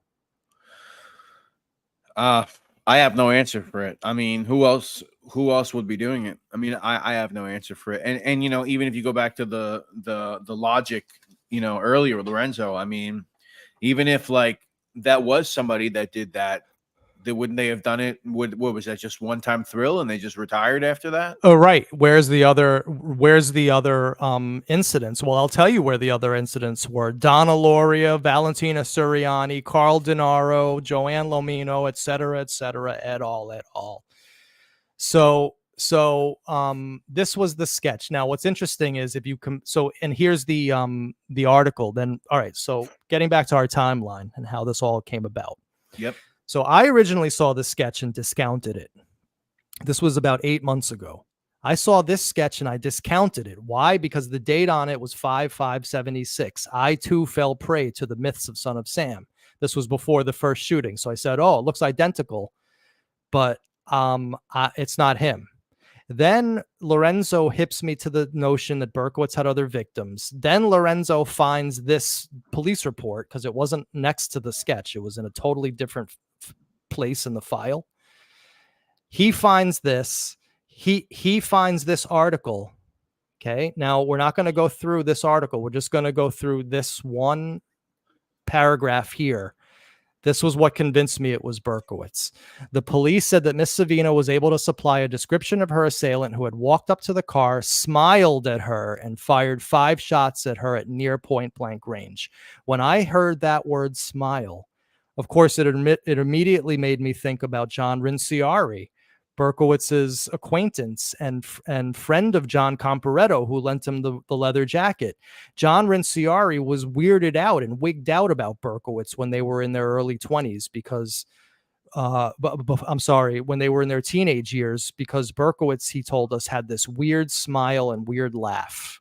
I have no answer for it. I mean, who else would be doing it? I mean, I have no answer for it. And you know, even if you go back to the logic, you know, earlier, Lorenzo, I mean, even if like that was somebody that did that, wouldn't they have done it? What was that, just one-time thrill and they just retired after that? Oh, right. Where's the other incidents? Well, I'll tell you where the other incidents were. Donna Loria, Valentina Suriani, Carl Denaro, Joanne Lomino, et cetera, et al. So this was the sketch. Now, what's interesting is if you come, and here's the article. Then, all right. So getting back to our timeline and how this all came about. Yep. So I originally saw this sketch and discounted it. This was about 8 months ago. I saw this sketch and I discounted it. Why? Because the date on it was 5/5/76. I too fell prey to the myths of Son of Sam. This was before the first shooting. So I said, oh, it looks identical, but it's not him. Then Lorenzo hips me to the notion that Berkowitz had other victims. Then Lorenzo finds this police report because it wasn't next to the sketch. It was in a totally different place in the file. He finds this. He finds this article. Okay. Now we're not going to go through this article. We're just going to go through this one paragraph here. This was what convinced me it was Berkowitz. The police said that Miss Savino was able to supply a description of her assailant who had walked up to the car, smiled at her, and fired 5 shots at her at near point blank range. When I heard that word smile, of course, it immediately made me think about John Rinciari, Berkowitz's acquaintance and friend of John Comparetto, who lent him the leather jacket. John Rinciari was weirded out and wigged out about Berkowitz when they were in their early 20s because, when they were in their teenage years, because Berkowitz, he told us, had this weird smile and weird laugh.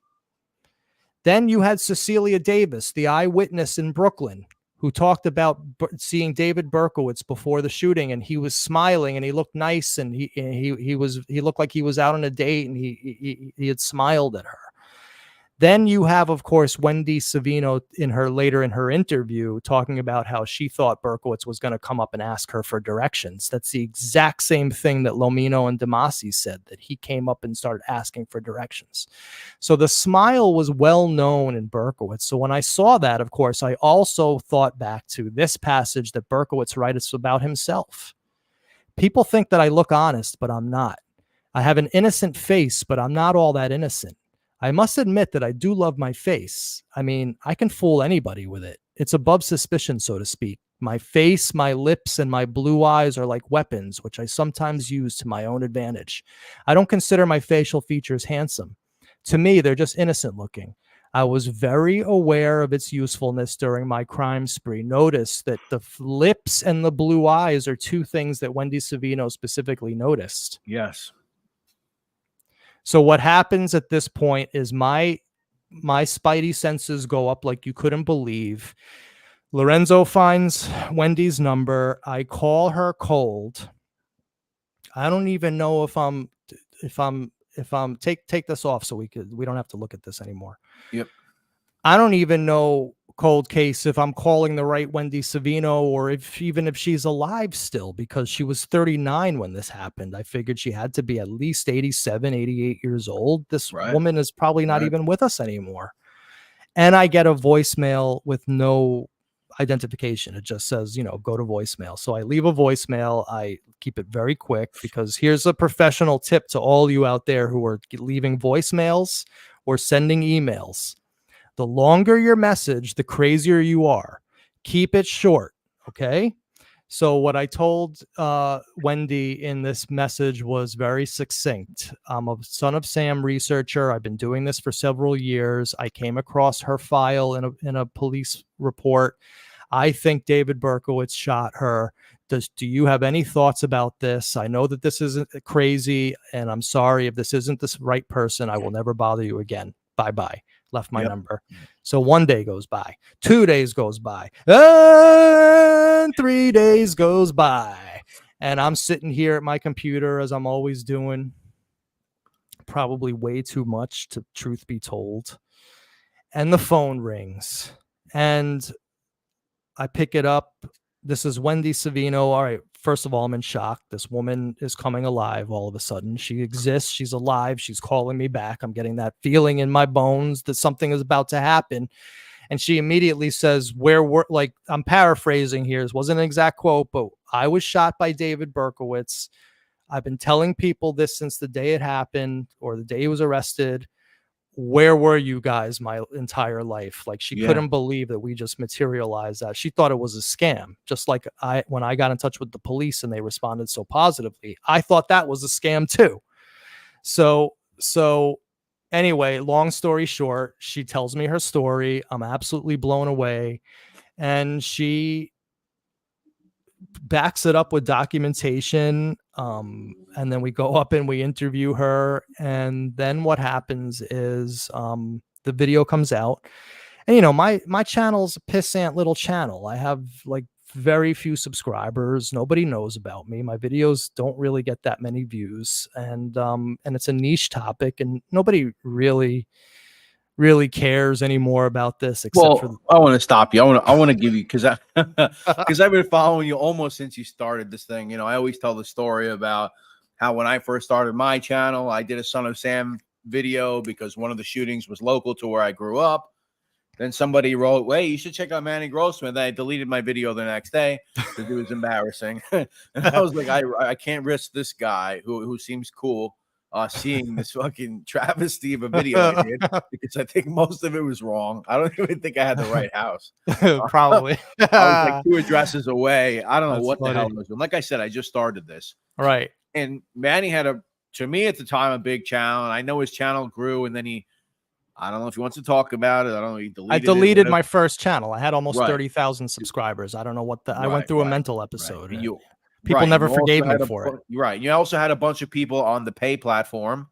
Then you had Cecilia Davis, the eyewitness in Brooklyn, who talked about seeing David Berkowitz before the shooting, and he was smiling and he looked nice and he looked like he was out on a date and he had smiled at her. Then you have, of course, Wendy Savino later in her interview talking about how she thought Berkowitz was going to come up and ask her for directions. That's the exact same thing that Lomino and Damasi said, that he came up and started asking for directions. So the smile was well known in Berkowitz. So when I saw that, of course, I also thought back to this passage that Berkowitz writes about himself. People think that I look honest, but I'm not. I have an innocent face, but I'm not all that innocent. I must admit that I do love my face. I mean, I can fool anybody with it. It's above suspicion, so to speak. My face, my lips, and my blue eyes are like weapons, which I sometimes use to my own advantage. I don't consider my facial features handsome. To me, they're just innocent looking. I was very aware of its usefulness during my crime spree. Notice that the lips and the blue eyes are 2 things that Wendy Savino specifically noticed. Yes. So what happens at this point is my spidey senses go up like you couldn't believe. Lorenzo finds Wendy's number. I call her cold. I don't even know if I'm take this off so we don't have to look at this anymore. Yep. I don't even know, cold case, if I'm calling the right Wendy Savino or even if she's alive still, because she was 39 when this happened. I figured she had to be at least 87, 88 years old. This woman is probably not even with us anymore. And I get a voicemail with no identification. It just says, go to voicemail. So I leave a voicemail. I keep it very quick, because here's a professional tip to all you out there who are leaving voicemails or sending emails. The longer your message, the crazier you are. Keep it short. Okay. So what I told Wendy in this message was very succinct. I'm a Son of Sam researcher. I've been doing this for several years. I came across her file in a police report. I think David Berkowitz shot her. Do you have any thoughts about this? I know that this isn't crazy, and I'm sorry if this isn't the right person. I will never bother you again. Bye-bye. Left my number. So 1 day goes by, 2 days goes by, and 3 days goes by. And I'm sitting here at my computer, as I'm always doing, probably way too much, to truth be told. And the phone rings, and I pick it up. This is Wendy Savino. All right. First of all, I'm in shock. This woman is coming alive all of a sudden. She exists. She's alive. She's calling me back. I'm getting that feeling in my bones that something is about to happen. And she immediately says, like, I'm paraphrasing here. This wasn't an exact quote, but I was shot by David Berkowitz. I've been telling people this since the day it happened, or the day he was arrested. Where were you guys my entire life? Like, she couldn't believe that we just materialized that. She thought it was a scam. Just like when I got in touch with the police and they responded so positively, I thought that was a scam too. So anyway, long story short, she tells me her story. I'm absolutely blown away. And she backs it up with documentation. And then we go up and we interview her. And then what happens is the video comes out. And, my channel's a pissant little channel. I have like very few subscribers. Nobody knows about me. My videos don't really get that many views. And it's a niche topic, and nobody really cares anymore about this, except for I want to stop you. I want to give you, because I've been following you almost since you started this thing. I always tell the story about how when I first started my channel, I did a Son of Sam video because one of the shootings was local to where I grew up. Then somebody wrote, "Hey, you should check out Manny Grossman." Then I deleted my video the next day because it was embarrassing. And I was like, I can't risk this guy who seems cool seeing this fucking travesty of a video I did, because I think most of it was wrong. I don't even think I had the right house. Probably. I was like 2 addresses away. I don't know what the hell it was. Like I said, I just started this. Right. And Manny had to me at the time, a big channel. And I know his channel grew, and then I don't know if he wants to talk about it. I don't know. He deleted I deleted my first channel. I had almost 30,000 subscribers. I don't know what I went through a mental episode. Right. People never forgave me for it. Right. You also had a bunch of people on the pay platform.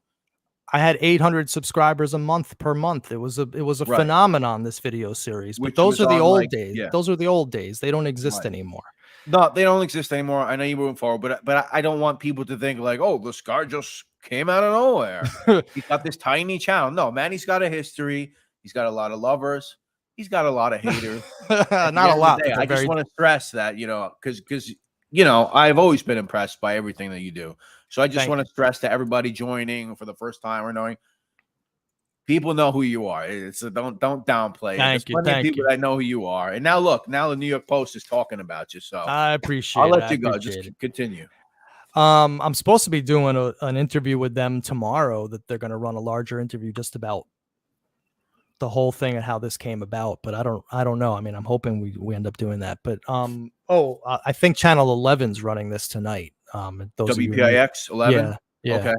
I had 800 subscribers per month. It was a phenomenon, this video series. But those are the old days. Yeah. Those are the old days. They don't exist anymore. No, they don't exist anymore. I know you're moving forward, but I don't want people to think like, oh, this guy just came out of nowhere. He's got this tiny channel. No, Manny's got a history. He's got a lot of lovers. He's got a lot of haters. Not a lot. I just want to stress that, because I've always been impressed by everything that you do. So I just want to stress to everybody joining for the first time or knowing, people know who you are. Don't downplay. There's plenty of people that know who you are. And now look, the New York Post is talking about you. So I appreciate it. I'll let you go. Just continue. I'm supposed to be doing an interview with them tomorrow, that they're going to run a larger interview just about the whole thing and how this came about, but I don't know. I mean, I'm hoping we end up doing that, but I think Channel 11's running this tonight. WPIX 11. Yeah. Okay.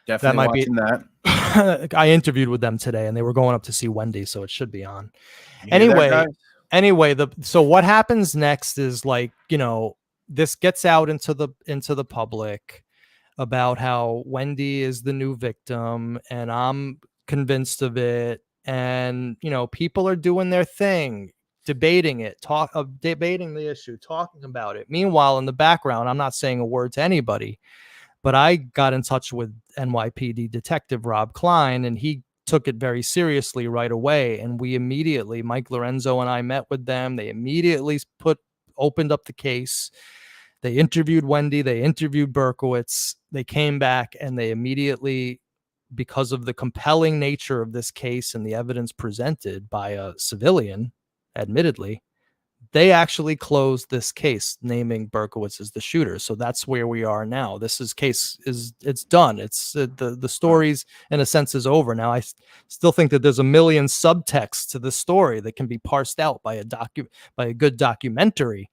Definitely watching that. I interviewed with them today, and they were going up to see Wendy, so it should be on. Anyway, so what happens next is, like, this gets out into the public about how Wendy is the new victim, and I'm convinced of it. And, people are doing their thing. debating it, debating the issue, talking about it. Meanwhile, in the background, I'm not saying a word to anybody, but I got in touch with NYPD detective Rob Klein, and he took it very seriously right away. And we immediately, Mike Lorenzo and I met with them. They immediately opened up the case. They interviewed Wendy. They interviewed Berkowitz. They came back and they immediately, because of the compelling nature of this case and the evidence presented by a civilian, admittedly, they actually closed this case, naming Berkowitz as the shooter. So that's where we are now. It's done. It's the story's in a sense is over. Now I still think that there's a million subtexts to the story that can be parsed out by a good documentary.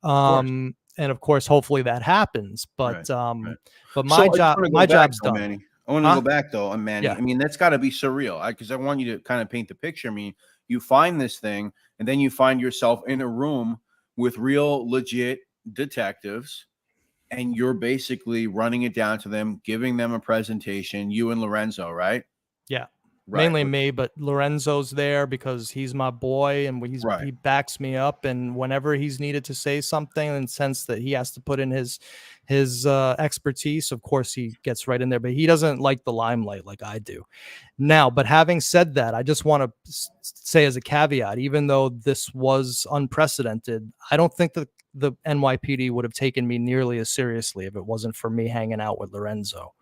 And of course, hopefully that happens. But but my job's done. Manny. I want to go back though on Manny. Yeah. I mean, that's got to be surreal because I want you to kind of paint the picture. I mean, you find this thing and then you find yourself in a room with real legit detectives and you're basically running it down to them, giving them a presentation, you and Lorenzo, right? Yeah. Right. Mainly me, but Lorenzo's there because he's my boy and he backs me up. And whenever he's needed to say something in the sense that he has to put in his expertise, of course he gets right in there, but he doesn't like the limelight like I do. Now, but having said that, I just want to say as a caveat, even though this was unprecedented, I don't think that the NYPD would have taken me nearly as seriously if it wasn't for me hanging out with Lorenzo.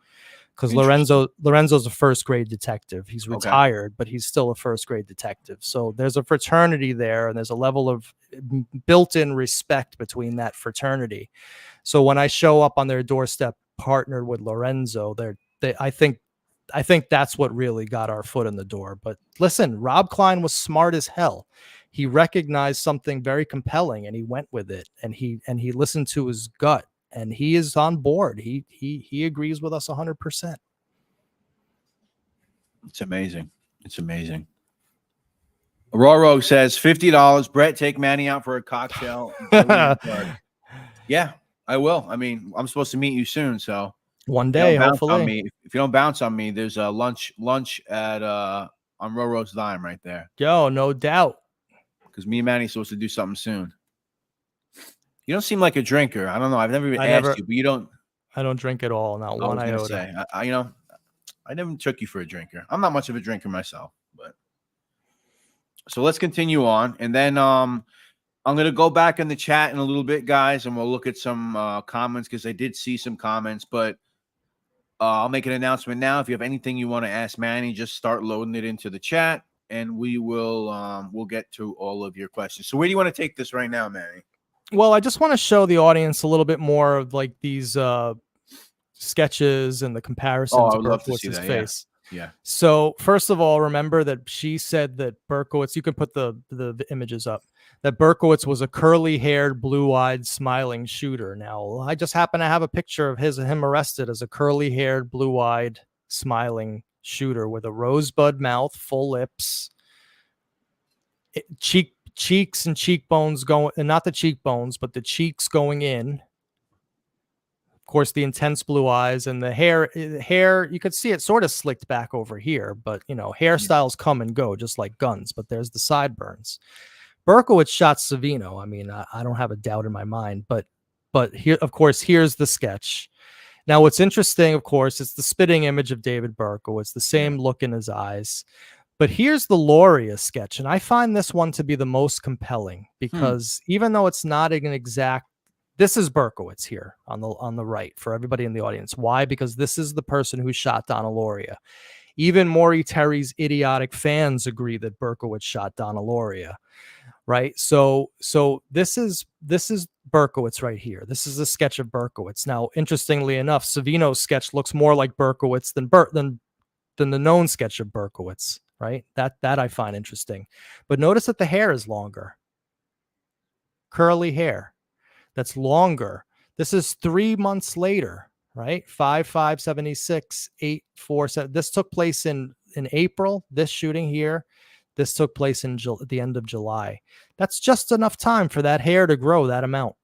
Because Lorenzo's a first grade detective. He's retired, but he's still a first grade detective. So there's a fraternity there, and there's a level of built-in respect between that fraternity. So when I show up on their doorstep, partnered with Lorenzo, I think that's what really got our foot in the door. But listen, Rob Klein was smart as hell. He recognized something very compelling, and he went with it, and he listened to his gut. And he is on board. He agrees with us 100%. It's amazing. It's amazing. Roro says $50. Brett, take Manny out for a cocktail. Yeah, I will. I mean, I'm supposed to meet you soon, so one day, hopefully. If you don't bounce on me, there's a lunch at on Roro's dime right there. Yo, no doubt. Because me and Manny's supposed to do something soon. You don't seem like a drinker. I don't know. I've never even asked you, but you don't. I don't drink at all. Not one iota. I never took you for a drinker. I'm not much of a drinker myself, but so let's continue on, and then I'm gonna go back in the chat in a little bit, guys, and we'll look at some comments because I did see some comments, but I'll make an announcement now. If you have anything you want to ask Manny, just start loading it into the chat, and we will we'll get to all of your questions. So where do you want to take this right now, Manny? Well, I just want to show the audience a little bit more of like these sketches and the comparisons of Berkowitz's face. Yeah. So first of all, remember that she said that Berkowitz, you can put the images up, that Berkowitz was a curly-haired, blue-eyed, smiling shooter. Now, I just happen to have a picture of him arrested as a curly-haired, blue-eyed, smiling shooter with a rosebud mouth, full lips, cheeks and cheekbones going, and not the cheekbones, but the cheeks going in. Of course, the intense blue eyes and the hair, you could see it sort of slicked back over here, but hairstyles come and go just like guns, but there's the sideburns. Berkowitz shot Savino. I mean, I don't have a doubt in my mind, but here, of course, here's the sketch. Now, what's interesting, of course, it's the spitting image of David Berkowitz, the same look in his eyes. But here's the Loria sketch, and I find this one to be the most compelling because even though it's not an exact, this is Berkowitz here on the right for everybody in the audience. Why? Because this is the person who shot Donna Loria. Even Morry Terry's idiotic fans agree that Berkowitz shot Donna Loria, right? So this is Berkowitz right here. This is a sketch of Berkowitz. Now, interestingly enough, Savino's sketch looks more like Berkowitz than the known sketch of Berkowitz. Right? That I find interesting. But notice that the hair is longer. Curly hair. That's longer. This is 3 months later, right? 5/5/76, 8/4/7. This took place in April, this shooting here. This took place at the end of July. That's just enough time for that hair to grow that amount.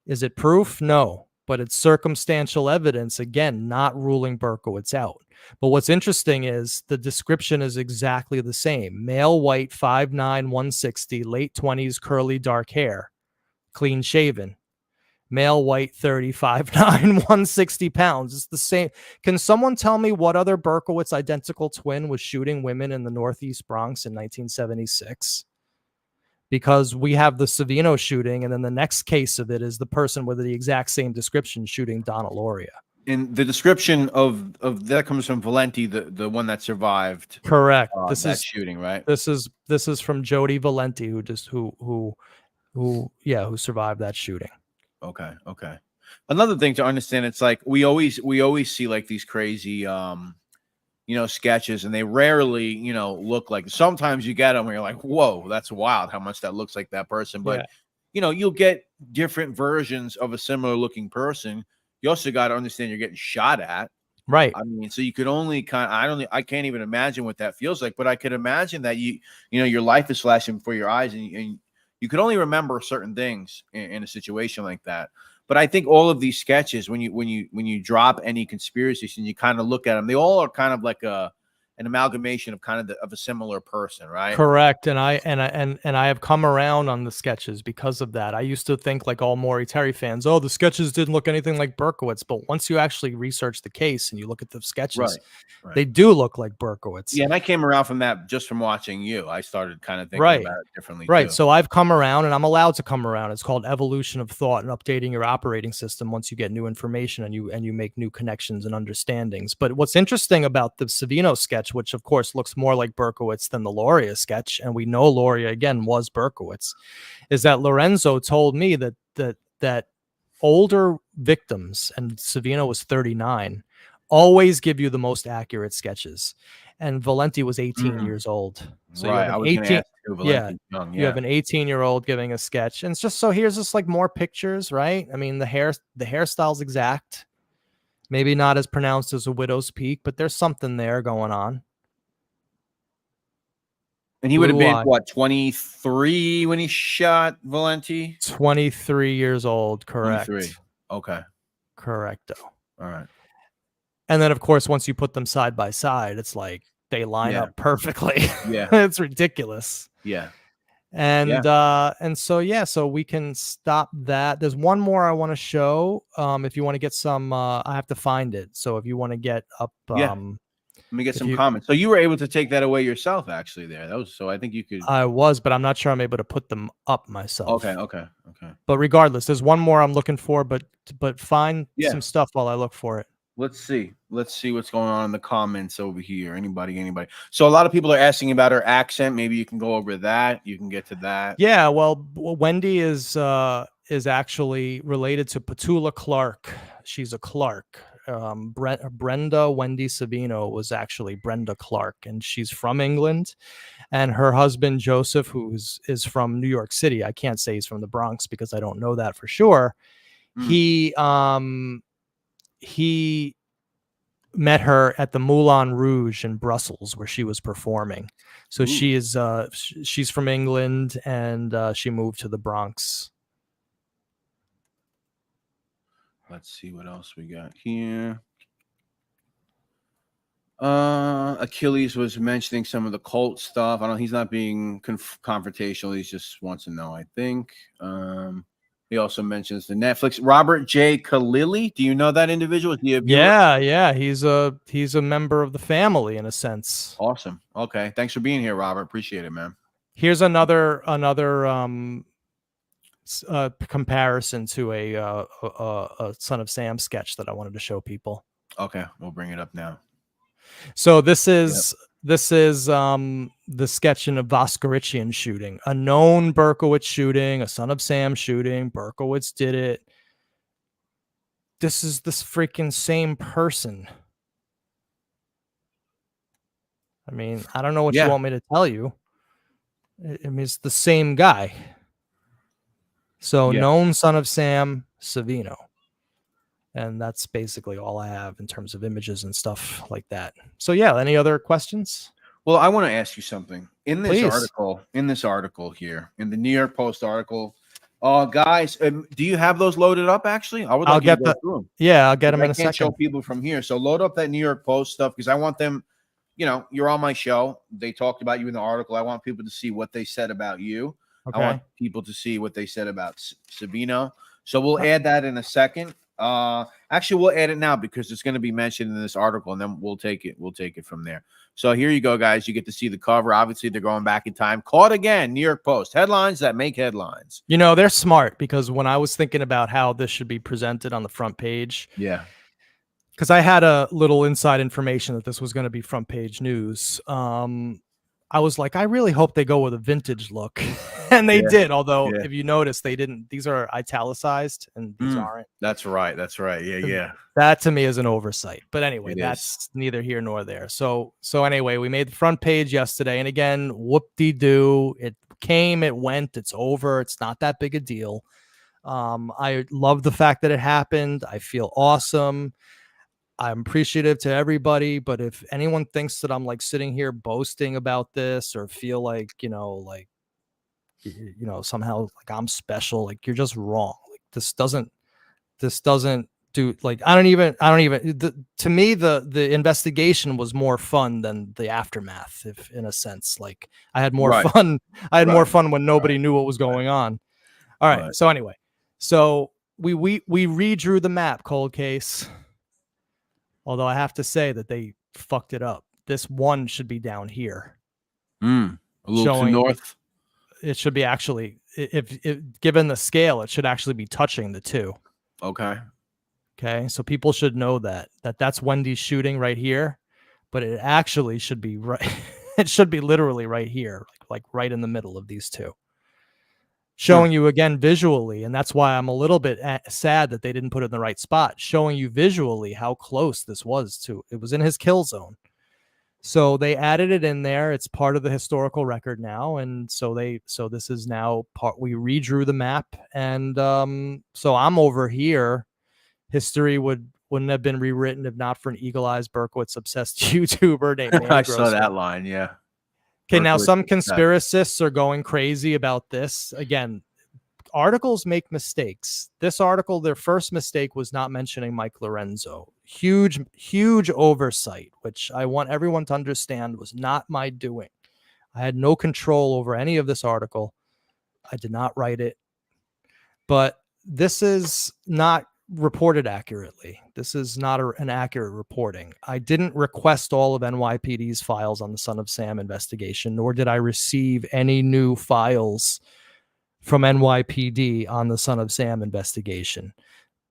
Is it proof? No. but it's circumstantial evidence, again, not ruling Berkowitz out. But what's interesting is the description is exactly the same. Male, white, 5'9", 160, late 20s, curly, dark hair, clean shaven. Male, white, 30, 5'9", 160 pounds. It's the same. Can someone tell me what other Berkowitz identical twin was shooting women in the Northeast Bronx in 1976? Because we have the Savino shooting, and then the next case of it is the person with the exact same description shooting Donna Loria. And the description of that comes from Valenti, the one that survived. Correct. This that is shooting, right? This is from Jody Valenti, who survived that shooting. Okay. Another thing to understand, it's like we always see like these crazy sketches, and they rarely look like. Sometimes you get them where you're like, whoa, that's wild how much that looks like that person. But you'll get different versions of a similar looking person. You also got to understand you're getting shot at. Right. I mean, so you could only I can't even imagine what that feels like, but I could imagine that your life is flashing before your eyes, and you could only remember certain things in a situation like that. But I think all of these sketches, when you drop any conspiracies and you kind of look at them, they all are kind of like an amalgamation of kind of a similar person, right? Correct. And I have come around on the sketches because of that. I used to think, like all Morry Terry fans, the sketches didn't look anything like Berkowitz. But once you actually research the case and you look at the sketches, they do look like Berkowitz. Yeah, and I came around from that just from watching you. I started kind of thinking about it differently. Right. Too. So I've come around, and I'm allowed to come around. It's called evolution of thought and updating your operating system once you get new information and you make new connections and understandings. But what's interesting about the Savino sketch, which of course looks more like Berkowitz than the Loria sketch, and we know Loria again was Berkowitz, is that Lorenzo told me that older victims, and Savino was 39, always give you the most accurate sketches. And Valenti was 18 years old. So right. I was going to ask you, Valenti's young. You have an 18-year-old giving a sketch. And it's just so here's just like more pictures, right? I mean, the hairstyle's exact. Maybe not as pronounced as a widow's peak, but there's something there going on. And he would have been, what, 23 when he shot Valenti? 23 years old, correct. 23. Okay. Correcto. All right. And then, of course, once you put them side by side, it's like they line up perfectly. Yeah. It's ridiculous. Yeah. And so we can stop that. There's one more I want to show. If you want to get some, I have to find it. So if you want to get up, let me get some comments. So you were able to take that away yourself, actually. So I think you could. I was, but I'm not sure I'm able to put them up myself. Okay. But regardless, there's one more I'm looking for. But find some stuff while I look for it. Let's see what's going on in the comments over here. Anybody. So a lot of people are asking about her accent. Maybe you can go over that. You can get to that. Yeah. Well, Wendy is actually related to Petula Clark. She's a Clark. Brenda Wendy Savino was actually Brenda Clark, and she's from England. And her husband Joseph, who is from New York City. I can't say he's from the Bronx because I don't know that for sure. He met her at the Moulin Rouge in Brussels, where she was performing. So she's from England, and she moved to the Bronx. Let's see what else we got here. Achilles was mentioning some of the cult stuff. I don't know. He's not being confrontational. He just wants to know, I think. He also mentions the Netflix. Robert J. Khalili. Do you know that individual? Yeah. He's a member of the family in a sense. Awesome. Okay. Thanks for being here, Robert. Appreciate it, man. Here's another comparison to a Son of Sam sketch that I wanted to show people. Okay, we'll bring it up now. So this is the sketch in a Voskerichian shooting, a known Berkowitz shooting, a Son of Sam shooting. Berkowitz did it. This is this freaking same person. I mean, I don't know what you want me to tell you. I mean, it's the same guy. So known Son of Sam Savino. And that's basically all I have in terms of images and stuff like that. So any other questions? Well, I want to ask you something. In this article here, in the New York Post article, Guys, do you have those loaded up? Actually, I would like you to go through them. Yeah, I'll get them in a second. I can't show people from here, so load up that New York Post stuff because I want them. You know, you're on my show. They talked about you in the article. I want people to see what they said about you. Okay. I want people to see what they said about Savino. So we'll add that in a second. Actually, we'll add it now because it's going to be mentioned in this article, and then we'll take it. We'll take it from there. So here you go, guys. You get to see the cover. Obviously, they're going back in time. Caught again. New York Post headlines that make headlines. You know, they're smart because when I was thinking about how this should be presented on the front page, because I had a little inside information that this was going to be front page news. I was like, I really hope they go with a vintage look. And they did. Although, if you notice, they didn't. These are italicized and these aren't. That's right. That's right. Yeah. That to me is an oversight. But anyway, that's neither here nor there. So anyway, we made the front page yesterday. And again, whoop-de-doo. It came, it went, it's over. It's not that big a deal. I love the fact that it happened. I feel awesome. I'm appreciative to everybody, but if anyone thinks that I'm like sitting here boasting about this or feel like, somehow like I'm special, like you're just wrong. Like this doesn't do, like, I don't even, to me, the investigation was more fun than the aftermath, if in a sense, like I had more fun. I had more fun when nobody knew what was going on. All right. So anyway, so we redrew the map, cold case. Although I have to say that they fucked it up. This one should be down here. A little to north. It should be actually, if given the scale, it should actually be touching the two. Okay. So people should know that's Wendy's shooting right here, but it actually should be right. It should be literally right here, like right in the middle of these two. Showing you again visually, and that's why I'm a little bit sad that they didn't put it in the right spot, showing you visually how close this was to. It was in his kill zone. So they added it in there. It's part of the historical record now. And so this is now we redrew the map. And so I'm over here. History wouldn't have been rewritten if not for an eagle-eyed Berkowitz obsessed YouTuber named Manny Grossman. I saw that line, yeah. Okay, now some conspiracists are going crazy about this. Again, articles make mistakes. This article, their first mistake was not mentioning Mike Lorenzo. Huge oversight, which I want everyone to understand was not my doing. I had no control over any of this article. I did not write it. But this is not reported accurately. This is not an accurate reporting. I didn't request all of NYPD's files on the Son of Sam investigation, nor did I receive any new files from NYPD on the Son of Sam investigation.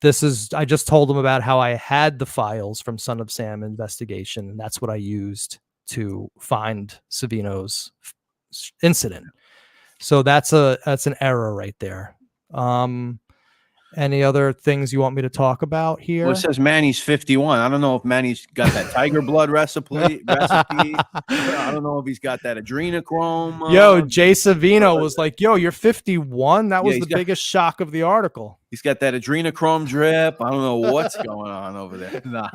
I just told them about how I had the files from Son of Sam investigation, and that's what I used to find Savino's incident. So that's an error right there. Any other things you want me to talk about here? Well, it says Manny's 51. I don't know if Manny's got that tiger blood recipe. I don't know if he's got that adrenochrome. Yo, Jay Savino was like, yo, you're 51? That was the biggest shock of the article. He's got that adrenochrome drip. I don't know what's going on over there. Nah.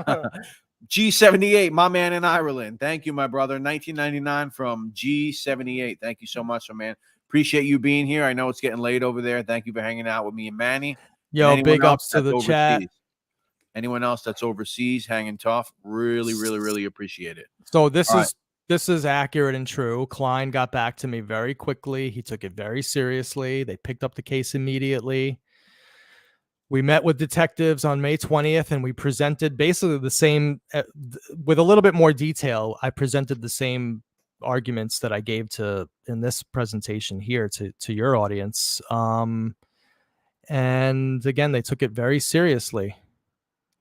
G78, my man in Ireland. Thank you, my brother. 1999 from G78. Thank you so much, my man. Appreciate you being here. I know it's getting late over there. Thank you for hanging out with me and Manny. Yo, big ups to the chat. Anyone else that's overseas hanging tough, really appreciate it. So this is accurate and true. Klein got back to me very quickly. He took it very seriously. They picked up the case immediately. We met with detectives on May 20th, and we presented basically the same, with a little bit more detail. I presented the same arguments that I gave in this presentation here to your audience. And again, they took it very seriously.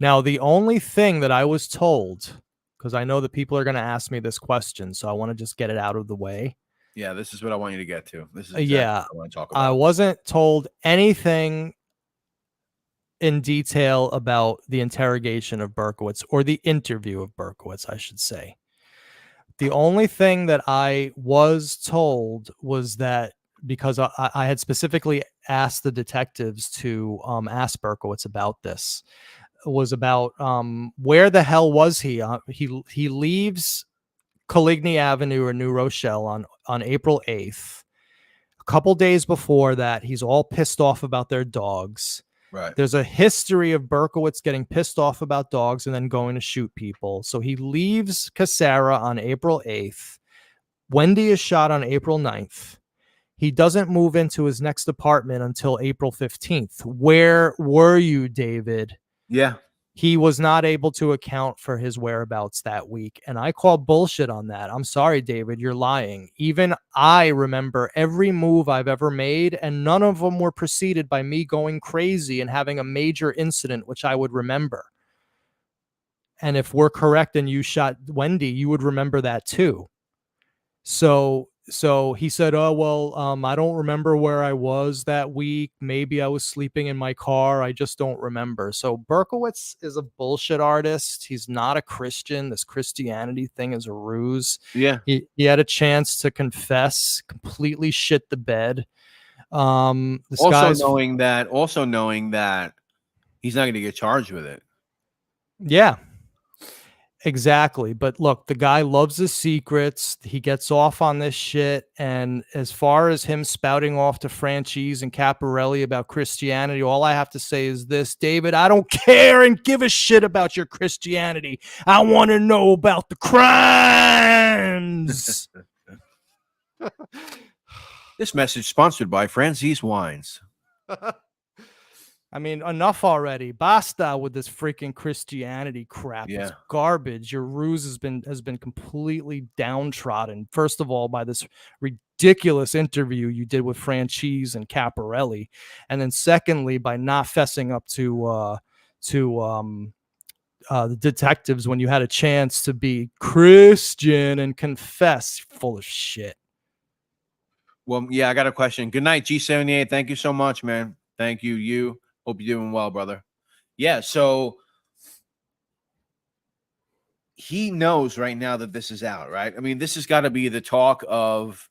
Now, the only thing that I was told, because I know that people are going to ask me this question, so I want to just get it out of the way. Yeah, this is what I want you to get to. This is exactly what I want to talk about. I wasn't told anything in detail about the interrogation of Berkowitz, or the interview of Berkowitz, I should say. The only thing that I was told was that, because I had specifically asked the detectives to ask Berkowitz about this, was about where the hell was he? He leaves Coligny Avenue or New Rochelle on April 8th, couple days before that, he's all pissed off about their dogs. Right. There's a history of Berkowitz getting pissed off about dogs and then going to shoot people. So he leaves Cassara on April 8th. Wendy is shot on April 9th. He doesn't move into his next apartment until April 15th. Where were you, David? Yeah. He was not able to account for his whereabouts that week. And I call bullshit on that. I'm sorry, David, you're lying. Even I remember every move I've ever made, and none of them were preceded by me going crazy and having a major incident, which I would remember. And if we're correct and you shot Wendy, you would remember that too. So he said, oh, well, I don't remember where I was that week. Maybe I was sleeping in my car. I just don't remember. So Berkowitz is a bullshit artist. He's not a Christian. This Christianity thing is a ruse. Yeah. He had a chance to confess, completely shit the bed. Also knowing that he's not going to get charged with it. Yeah. Exactly. But look, the guy loves his secrets. He gets off on this shit. And as far as him spouting off to Franchise and Caparelli about Christianity, all I have to say is this, David, I don't care and give a shit about your Christianity. I want to know about the crimes. This message sponsored by Franzese Wines. I mean, enough already. Basta with this freaking Christianity crap. Yeah. It's garbage. Your ruse has been completely downtrodden. First of all, by this ridiculous interview you did with Franchise and Caparelli, and then secondly, by not fessing up to the detectives when you had a chance to be Christian and confess. Full of shit. Well, yeah, I got a question. Good night, G78. Thank you so much, man. Thank you. You. Hope you're doing well, brother. Yeah, so he knows right now that this is out, right? I mean, this has got to be the talk of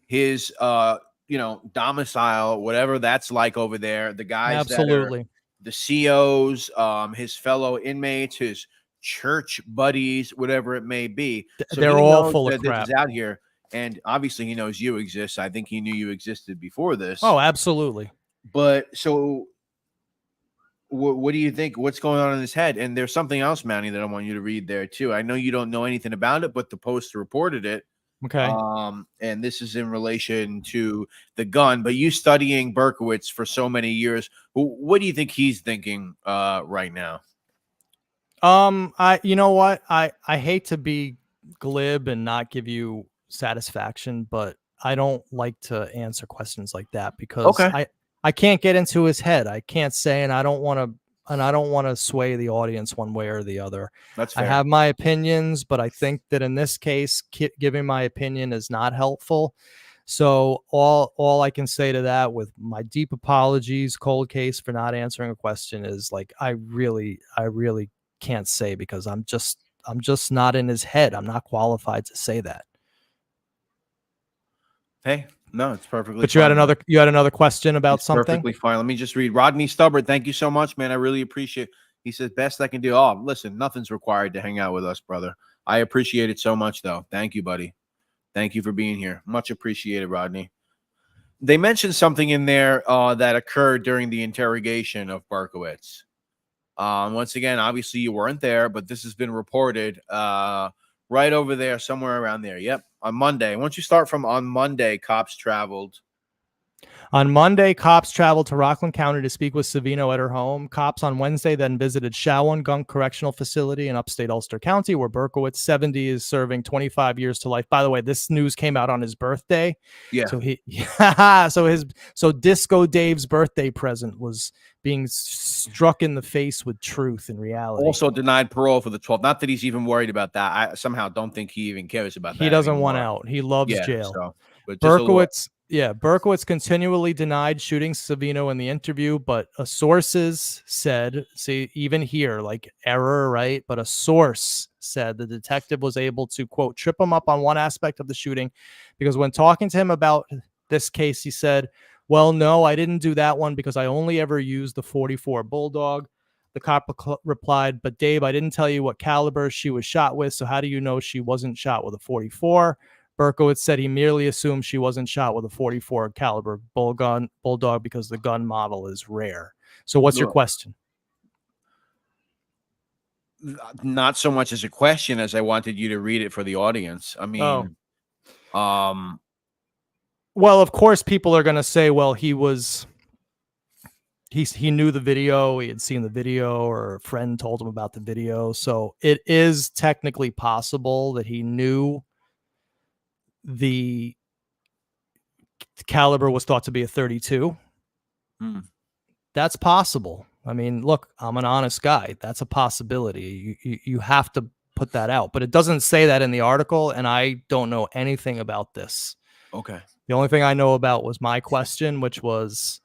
his, domicile, whatever that's like over there. The guys, absolutely, the COs, his fellow inmates, his church buddies, whatever it may be. So they're all full of crap. This is out here, and obviously he knows you exist. I think he knew you existed before this. Oh, absolutely. But so. What do you think? What's going on in his head? And there's something else, Manny, that I want you to read there too. I know you don't know anything about it, but the Post reported it. Okay. And this is in relation to the gun. But you studying Berkowitz for so many years, what do you think he's thinking right now? You know what? I hate to be glib and not give you satisfaction, but I don't like to answer questions like that because I can't get into his head. I can't say, and I don't want to sway the audience one way or the other. That's fair. I have my opinions, but I think that in this case, giving my opinion is not helpful. So all I can say to that, with my deep apologies, cold case for not answering a question, is like I really can't say because I'm just not in his head. I'm not qualified to say that. Hey. No, it's perfectly but fine. You had another question about something? Perfectly fine. Let me just read. Rodney Stubbard, thank you so much, man. I really appreciate it. He says, best I can do. Oh, listen, nothing's required to hang out with us, brother. I appreciate it so much, though. Thank you, buddy. Thank you for being here. Much appreciated, Rodney. They mentioned something in there that occurred during the interrogation of Berkowitz. Once again, obviously you weren't there, but this has been reported right over there, somewhere around there. Yep. On Monday. Once you start from on Monday, cops traveled to Rockland County to speak with Savino at her home. Cops on Wednesday then visited Shawangunk Correctional Facility in upstate Ulster County, where Berkowitz, 70, is serving 25 years to life. By the way, this news came out on his birthday. Yeah. So Disco Dave's birthday present was being struck in the face with truth and reality. Also denied parole for the 12th. Not that he's even worried about that. I somehow don't think he even cares about that. He doesn't anymore. want out. He loves jail. So, but Berkowitz continually denied shooting Savino in the interview, but sources said, see, even here, like error, right? But a source said the detective was able to, quote, trip him up on one aspect of the shooting, because when talking to him about this case, he said, well, no, I didn't do that one because I only ever used the .44 Bulldog. The cop replied, but Dave, I didn't tell you what caliber she was shot with, so how do you know she wasn't shot with a .44? Berkowitz said he merely assumed she wasn't shot with a .44 caliber bulldog because the gun model is rare. So what's your question? Not so much as a question as I wanted you to read it for the audience. I mean, well, of course people are going to say, well, he knew the video, he had seen the video, or a friend told him about the video. So it is technically possible that he knew the caliber was thought to be a .32. That's possible. I mean, look, I'm an honest guy. That's a possibility. You have to put that out, but it doesn't say that in the article, and I don't know anything about this. Okay. The only thing I know about was my question, which was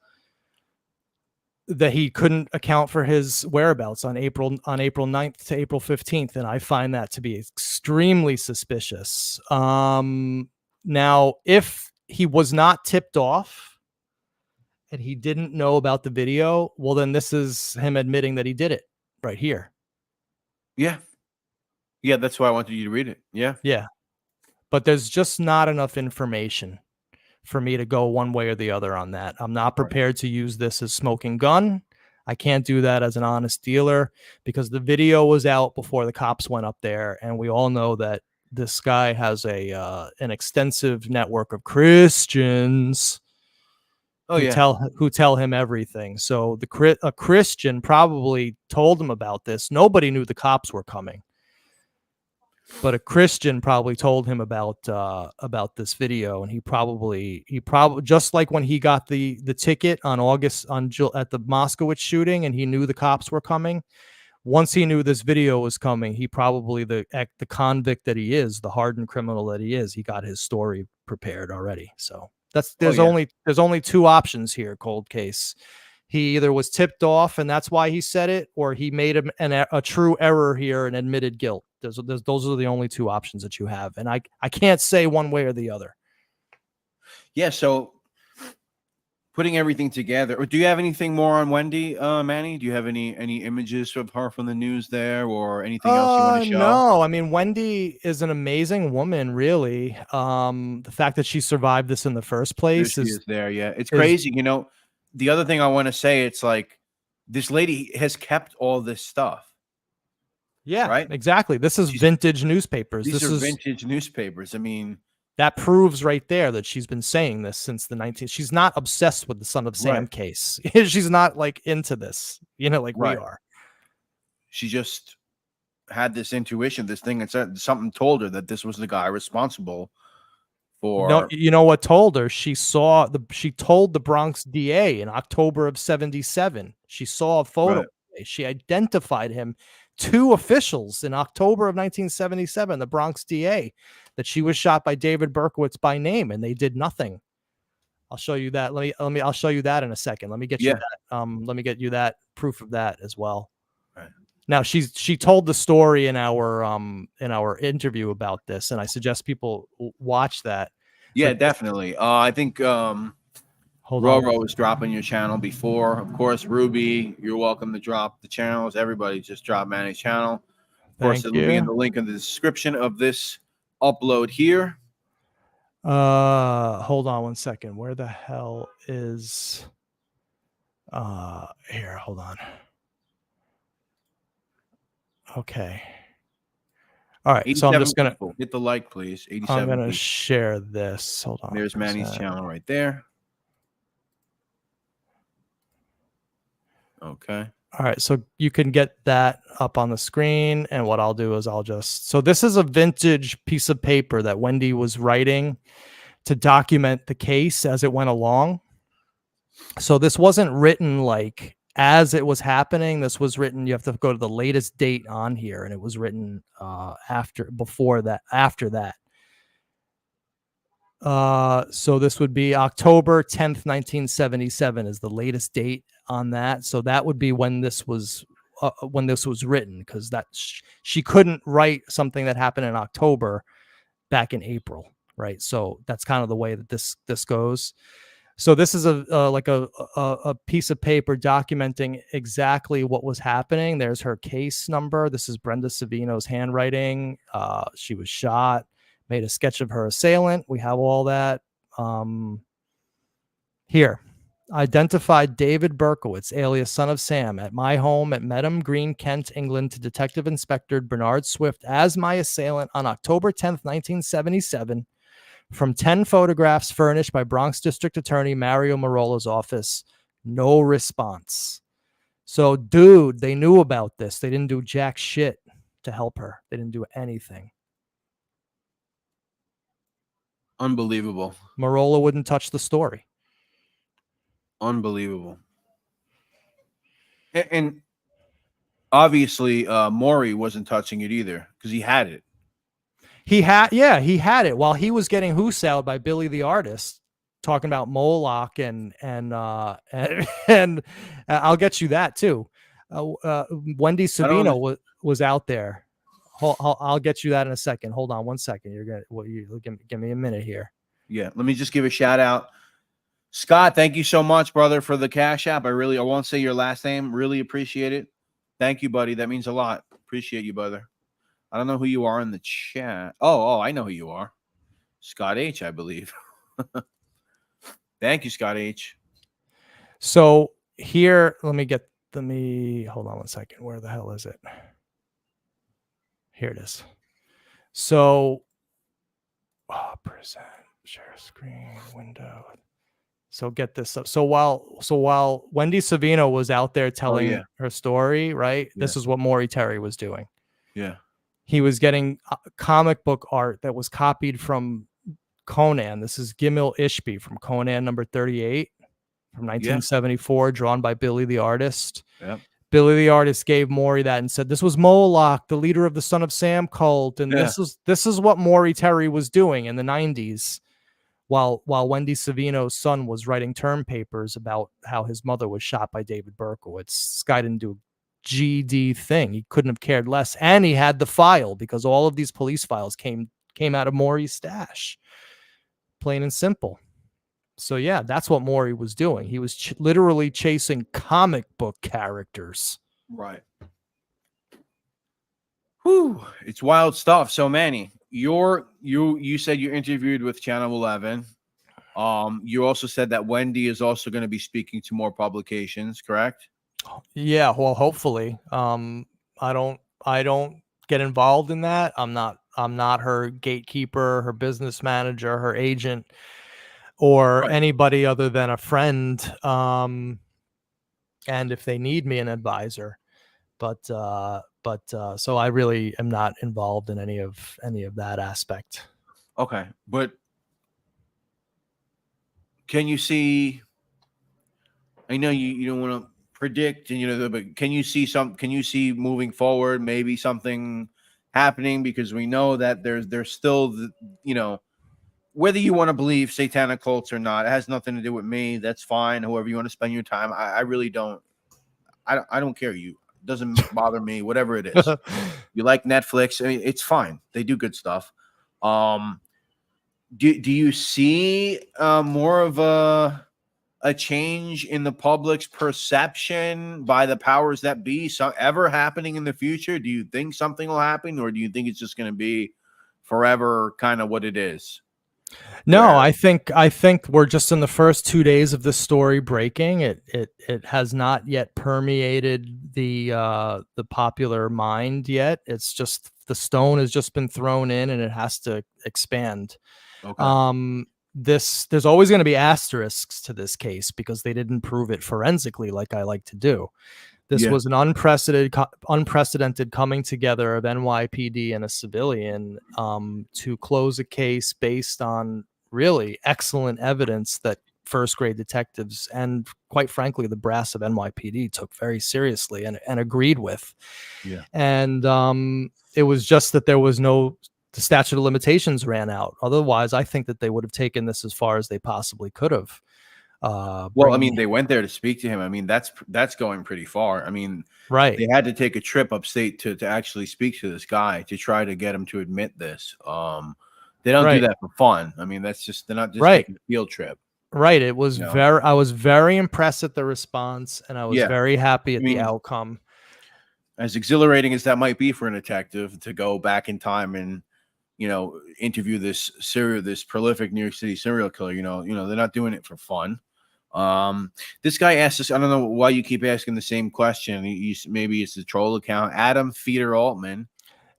that he couldn't account for his whereabouts on April 9th to April 15th, and I find that to be extremely suspicious. Now, if he was not tipped off and he didn't know about the video, well, then this is him admitting that he did it right here. Yeah. Yeah, that's why I wanted you to read it. Yeah. Yeah. But there's just not enough information for me to go one way or the other on that. I'm not prepared to use this as smoking gun. I can't do that as an honest dealer because the video was out before the cops went up there, and we all know that this guy has an extensive network of Christians who tell him everything. So a Christian probably told him about this. Nobody knew the cops were coming, but a Christian probably told him about this video, and he probably just like when he got the ticket at the Moskowitz shooting, and he knew the cops were coming. Once he knew this video was coming, he probably the convict that he is, the hardened criminal that he is, he got his story prepared already. So there's only two options here. Cold case. He either was tipped off and that's why he said it, or he made a true error here and admitted guilt. Those are the only two options that you have, and I can't say one way or the other. Yeah. So putting everything together, or do you have anything more on Wendy, Manny? Do you have any images of her from the news there, or anything else you want to show? No, I mean, Wendy is an amazing woman, really. The fact that she survived this in the first place is there. Yeah, it's crazy. You know, the other thing I want to say, it's like this lady has kept all this stuff. Yeah, right. Exactly. This is vintage newspapers. These are vintage newspapers. I mean, that proves right there that she's been saying this since the 19th. She's not obsessed with the Son of Sam case. She's not like into this, like we are. She just had this intuition, this thing, and something told her that this was the guy responsible for. No, you know what told her? She told the Bronx DA in October of '77. She saw a photo. She identified him. Two officials in October of 1977, the Bronx DA, that she was shot by David Berkowitz by name, and they did nothing. I'll show you that. I'll show you that in a second. Let me get you that. Let me get you that proof of that as well. Right. Now she told the story in our interview about this, and I suggest people watch that. Yeah, definitely. I think Roro was dropping your channel before. Of course, Ruby, you're welcome to drop the channels. Everybody just drop Manny's channel. Of course, it'll be in the link in the description of this upload here. Hold on one second. Where the hell is here, hold on. Okay. All right, so I'm just gonna hit the like, please. 87. I'm gonna share this. Hold on. There's Manny's channel right there. Okay. All right, so you can get that up on the screen, and what I'll do is so this is a vintage piece of paper that Wendy was writing to document the case as it went along. So this wasn't written like as it was happening. This was written, you have to go to the latest date on here, and it was written after that. So this would be October 10th, 1977 is the latest date on that. So that would be when this was written, because she couldn't write something that happened in October back in April, right? So that's kind of the way that this goes. So this is a piece of paper documenting exactly what was happening. There's her case number. This is Brenda Savino's handwriting. She was shot. Made a sketch of her assailant. We have all that. Here. Identified David Berkowitz, alias Son of Sam, at my home at Medham Green, Kent, England, to Detective Inspector Bernard Swift as my assailant on October 10th, 1977, from 10 photographs furnished by Bronx District Attorney Mario Marola's office. No response. So, dude, they knew about this. They didn't do jack shit to help her. They didn't do anything. Unbelievable. Marola wouldn't touch the story. Unbelievable. And obviously, Morry wasn't touching it either because he had it. He had it while he was getting hoosed by Billy the Artist, talking about Moloch and I'll get you that too. Wendy Savino was out there. I'll get you that in a second. Hold on one second. Give me a minute here. Yeah, let me just give a shout out. Scott, thank you so much, brother, for the Cash App. I won't say your last name. Really appreciate it. Thank you, buddy. That means a lot. Appreciate you, brother. I don't know who you are in the chat. Oh, I know who you are. Scott H, I believe. Thank you, Scott H. So here, hold on one second. Where the hell is it? Here it is. So, present, share screen, window. So get this up. So while Wendy Savino was out there telling her story, right? Yeah. This is what Morry Terry was doing. Yeah. He was getting comic book art that was copied from Conan. This is Gimel Ishbi from Conan number 38 from 1974, drawn by Billy the Artist. Yep. Billy the Artist gave Morry that and said, this was Moloch, the leader of the Son of Sam cult. And this is what Morry Terry was doing in the 90s. While Wendy Savino's son was writing term papers about how his mother was shot by David Berkowitz. This guy didn't do a GD thing. He couldn't have cared less. And he had the file because all of these police files came out of Morry's stash. Plain and simple. So yeah, that's what Morry was doing. He was literally chasing comic book characters. Right. Whew. It's wild stuff. So Manny, you said you interviewed with Channel 11. You also said that Wendy is also going to be speaking to more publications, correct? Yeah, well, hopefully. I don't get involved in that. I'm not her gatekeeper, her business manager, her agent, or anybody other than a friend. And if they need me, an advisor. But so I really am not involved in any of that aspect. Okay, but can you see? I know you don't want to predict, and but can you see moving forward? Maybe something happening because we know that there's still whether you want to believe satanic cults or not, it has nothing to do with me. That's fine. Whoever you want to spend your time, I really don't. I don't care. Doesn't bother me, whatever it is. You like Netflix, I mean, it's fine. They do good stuff. Do you see more of a change in the public's perception by the powers that be ever happening in the future? Do you think something will happen, or do you think it's just going to be forever kind of what it is? No, I think we're just in the first 2 days of this story breaking. It has not yet permeated the popular mind yet. It's just the stone has just been thrown in and it has to expand. Okay. There's always going to be asterisks to this case because they didn't prove it forensically like I like to do. This was an unprecedented coming together of NYPD and a civilian to close a case based on really excellent evidence that first grade detectives and quite frankly the brass of NYPD took very seriously and agreed with. Yeah. And it was just that the statute of limitations ran out. Otherwise, I think that they would have taken this as far as they possibly could have. Well, I mean, they went there to speak to him. I mean, that's going pretty far. I mean, right. They had to take a trip upstate to actually speak to this guy to try to get him to admit this. They don't do that for fun. I mean, they're not just taking a field trip. Right. It was I was very impressed at the response and I was very happy at the outcome. As exhilarating as that might be for a detective to go back in time and interview this prolific New York City serial killer. They're not doing it for fun. This guy asked us, I don't know why you keep asking the same question. Maybe it's the troll account. Adam Feeder Altman.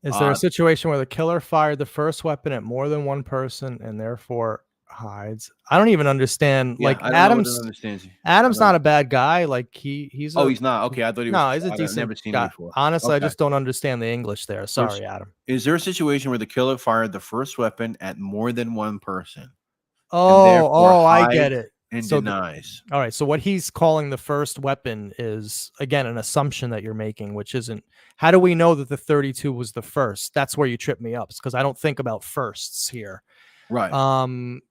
Is there a situation where the killer fired the first weapon at more than one person and therefore hides? I don't even understand. Yeah, like I don't Adam's not a bad guy. Like he's not. Okay, I thought he was. No, he's a I've decent never seen guy. him before. Honestly, Okay. I just don't understand the English there. Sorry, Adam. Is there a situation where the killer fired the first weapon at more than one person? I get it. And denies. All right. So what he's calling the first weapon is, again, an assumption that you're making, which isn't. How do we know that the 32 was the first? That's where you trip me up, because I don't think about firsts here. Right.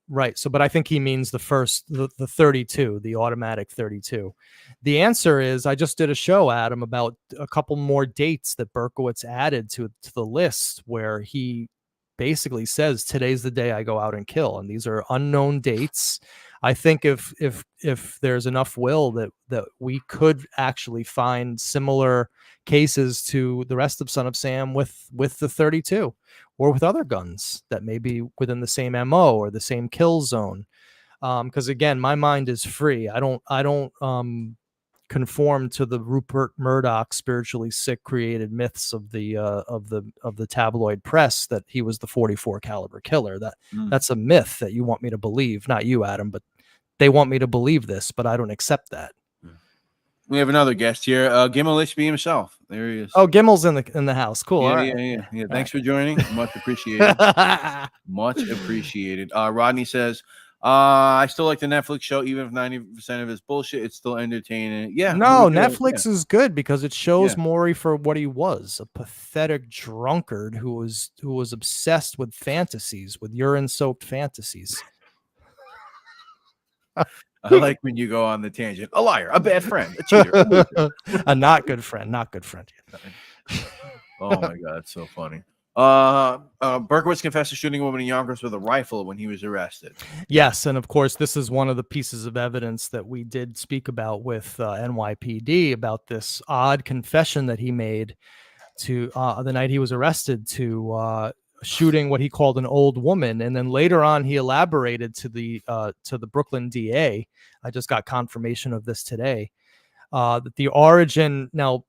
Right. So, but I think he means the 32, the automatic 32. The answer is, I just did a show, Adam, about a couple more dates that Berkowitz added to the list, where he basically says, today's the day I go out and kill. And these are unknown dates. I think if there's enough will that we could actually find similar cases to the rest of Son of Sam with the 32, or with other guns that may be within the same MO or the same kill zone. Because again, my mind is free. I don't conform to the Rupert Murdoch spiritually sick created myths of the tabloid press that he was the 44 caliber killer. That's a myth that you want me to believe, not you, Adam, but they want me to believe this, but I don't accept that. We have another guest here, Gimel Ishby himself. There he is. Oh, Gimmel's in the house. Cool. Yeah. Thanks for joining. Much appreciated. Much appreciated. Rodney says, I still like the Netflix show, even if 90% of it's bullshit. It's still entertaining. Yeah. No, Netflix is good because it shows Morry for what he was, a pathetic drunkard who was obsessed with fantasies, with urine-soaked fantasies. I like when you go on the tangent. A liar, a bad friend, a cheater, a loser. A not good friend. Oh my God, it's so funny. Berkowitz confessed to shooting a woman in Yonkers with a rifle when he was arrested. Yes, and of course, this is one of the pieces of evidence that we did speak about with NYPD about this odd confession that he made to the night he was arrested to shooting what he called an old woman, and then later on he elaborated to the Brooklyn DA. I just got confirmation of this today, that the origin, now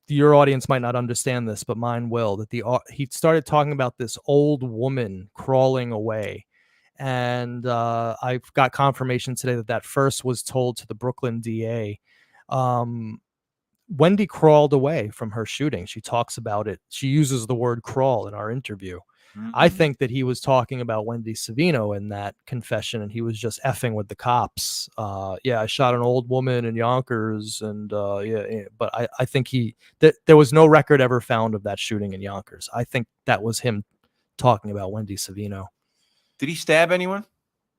your audience might not understand this, but mine will, that he started talking about this old woman crawling away, and I've got confirmation today that first was told to the Brooklyn DA. Wendy crawled away from her shooting. She talks about it. She uses the word crawl in our interview. I think that he was talking about Wendy Savino in that confession, and he was just effing with the cops. I shot an old woman in Yonkers, and but I think there was no record ever found of that shooting in Yonkers. I think that was him talking about Wendy Savino. Did he stab anyone?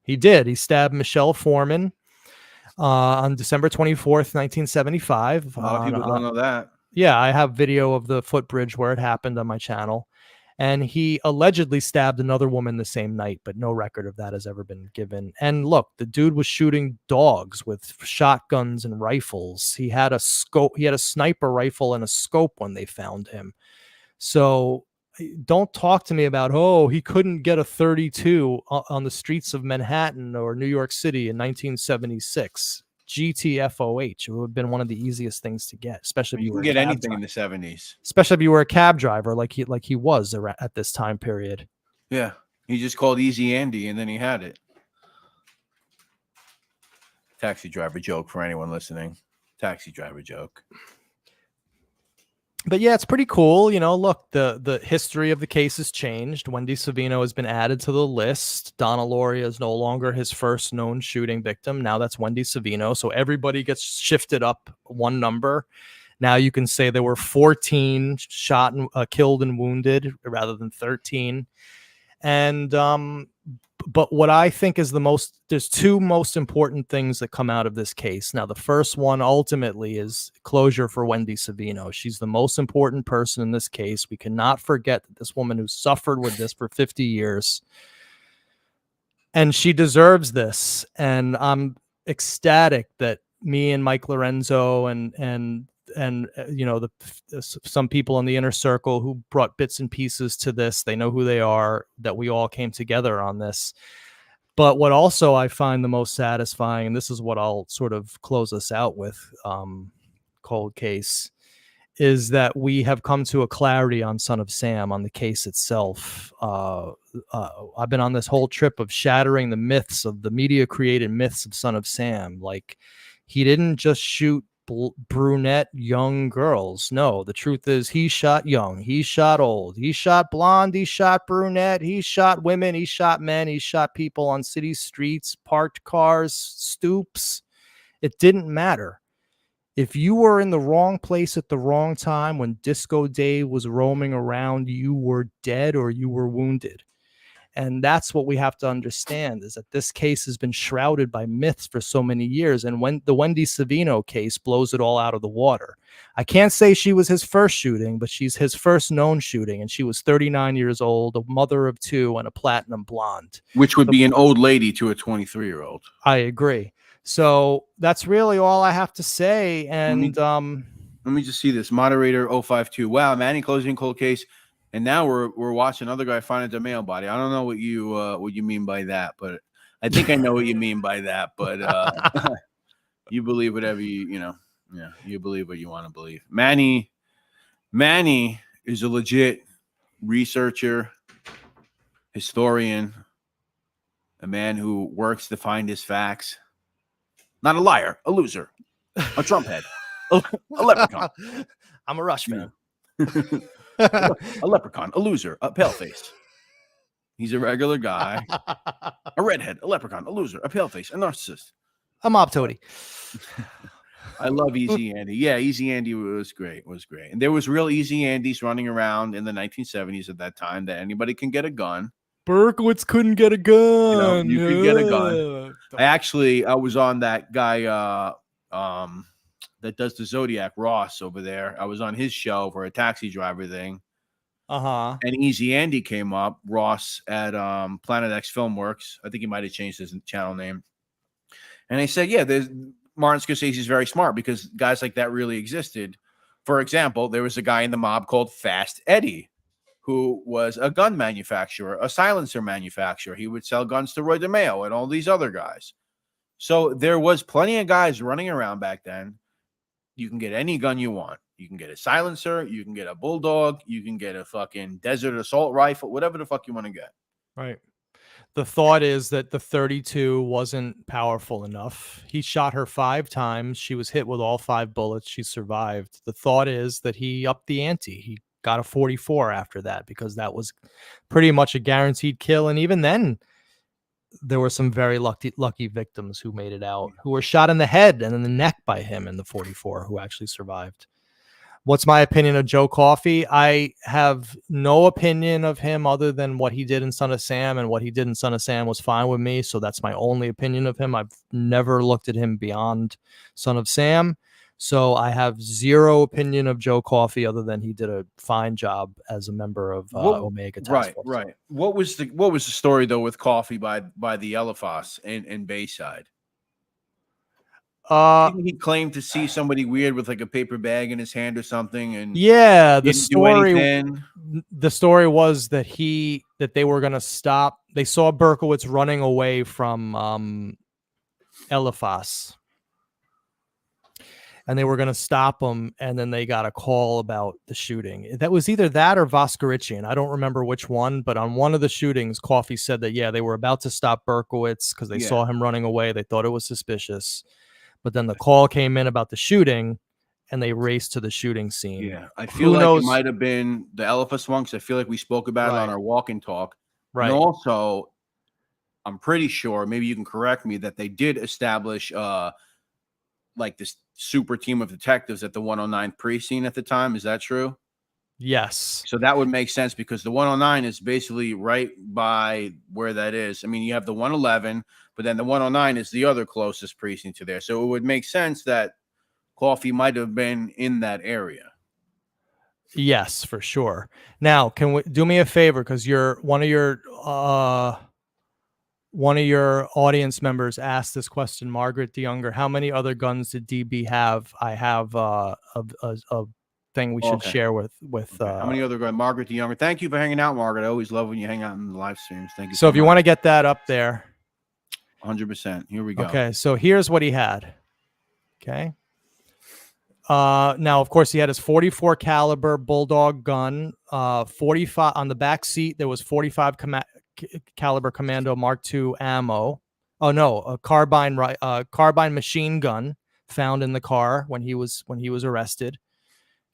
He did. He stabbed Michelle Foreman on December 24th, 1975. A lot of people don't know that. Yeah, I have video of the footbridge where it happened on my channel. And he allegedly stabbed another woman the same night, but no record of that has ever been given. And look, the dude was shooting dogs with shotguns and rifles. He had a scope. He had a sniper rifle and a scope when they found him. So don't talk to me about, he couldn't get a 32 on the streets of Manhattan or New York City in 1976. GTFOH. It would have been one of the easiest things to get, especially if you can get anything in the 70s. Especially if you were a cab driver, like he was at this time period. Yeah, he just called Easy Andy, and then he had it. Taxi driver joke for anyone listening. Taxi driver joke. But yeah, it's pretty cool. Look, the history of the case has changed. Wendy Savino has been added to the list. Donna Lauria is no longer his first known shooting victim. Now that's Wendy Savino. So everybody gets shifted up one number. Now you can say there were 14 shot and killed and wounded rather than 13. And but what I think is there's two most important things that come out of this case. Now, the first one ultimately is closure for Wendy Savino. She's the most important person in this case. We cannot forget that this woman who suffered with this for 50 years, and she deserves this. And I'm ecstatic that me and Mike Lorenzo and you know, some people in the inner circle who brought bits and pieces to this, they know who they are, that we all came together on this. But what also I find the most satisfying, and this is what I'll sort of close us out with, Cold Case, is that we have come to a clarity on Son of Sam, on the case itself. I've been on this whole trip of shattering the myths of the media created myths of Son of Sam. Like, he didn't just shoot brunette young girls. No, the truth is he shot young, he shot old, he shot blonde, he shot brunette, he shot women, he shot men, he shot people on city streets, parked cars, stoops. It didn't matter. If you were in the wrong place at the wrong time when Disco Dave was roaming around, you were dead or you were wounded. And that's what we have to understand, is that this case has been shrouded by myths for so many years. And when the Wendy Savino case blows it all out of the water. I can't say she was his first shooting, but she's his first known shooting. And she was 39 years old, a mother of two, and a platinum blonde. Which would be an old lady to a 23-year-old. I agree. So that's really all I have to say. And let me just see this. Moderator 052. Wow, Manny closing cold case. And now we're watching another guy find a male body. I don't know what you mean by that, but I think I know what you mean by that. But you believe whatever you believe what you want to believe. Manny is a legit researcher, historian, a man who works to find his facts. Not a liar, a loser, a Trump head, a leprechaun. I'm a Rush fan. A leprechaun, a loser, a paleface. He's a regular guy. A redhead, a leprechaun, a loser, a paleface, a narcissist. A mob toady. I love Easy Andy. Yeah, Easy Andy was great. And there was real Easy Andys running around in the 1970s at that time that anybody can get a gun. Berkowitz couldn't get a gun. You could get a gun. I was on that guy that does the Zodiac, Ross, over there. I was on his show for a taxi driver thing. And Easy Andy came up, Ross at Planet X Filmworks. I think he might have changed his channel name. And they said, yeah, Martin Scorsese is very smart because guys like that really existed. For example, there was a guy in the mob called Fast Eddie, who was a gun manufacturer, a silencer manufacturer. He would sell guns to Roy DeMeo and all these other guys. So there was plenty of guys running around back then. You can get any gun you want. You can get a silencer. You can get a bulldog. You can get a fucking desert assault rifle, whatever the fuck you want to get. Right. The thought is that the 32 wasn't powerful enough. He shot her 5 times. She was hit with all 5 bullets. She survived. The thought is that he upped the ante. He got a 44 after that because that was pretty much a guaranteed kill. And even then, there were some very lucky victims who made it out, who were shot in the head and in the neck by him in the 44, who actually survived. What's my opinion of Joe Coffey? I have no opinion of him other than what he did in Son of Sam, and what he did in Son of Sam was fine with me. So that's my only opinion of him. I've never looked at him beyond Son of Sam. So I have zero opinion of Joe Coffey other than he did a fine job as a member of Omega Task Force. Right. What was the story though with Coffey by the Eliphas in Bayside? Didn't he claim to see somebody weird with like a paper bag in his hand or something? And yeah, the story was that they were going to stop. They saw Berkowitz running away from Eliphas. And they were going to stop him, and then they got a call about the shooting. That was either that or Voskerichian. I don't remember which one, but on one of the shootings, Coffey said that, yeah, they were about to stop Berkowitz because they saw him running away. They thought it was suspicious. But then the call came in about the shooting, and they raced to the shooting scene. Yeah, I feel like it might have been the Eliphas one because I feel like we spoke about it on our walk and talk. Right. And also, I'm pretty sure, maybe you can correct me, that they did establish like this super team of detectives at the 109 precinct at the time. Is that true? Yes. So that would make sense because the 109 is basically right by where that is. I mean, you have the 111, but then the 109 is the other closest precinct to there. So it would make sense that Coffey might have been in that area. Yes, for sure. Now, can we do me a favor? Because you're one of your one of your audience members asked this question, Margaret DeYounger, how many other guns did DB have? I have a thing we should share with how many other guns? Margaret DeYounger. Thank you for hanging out, Margaret. I always love when you hang out in the live streams. Thank you so if you want to get that up there. 100%. Here we go. Okay, so here's what he had. Okay. Now, of course, he had his 44 caliber Bulldog gun. 45 on the back seat. There was 45 caliber Commando Mark II ammo. Oh no, a carbine machine gun found in the car when he was arrested.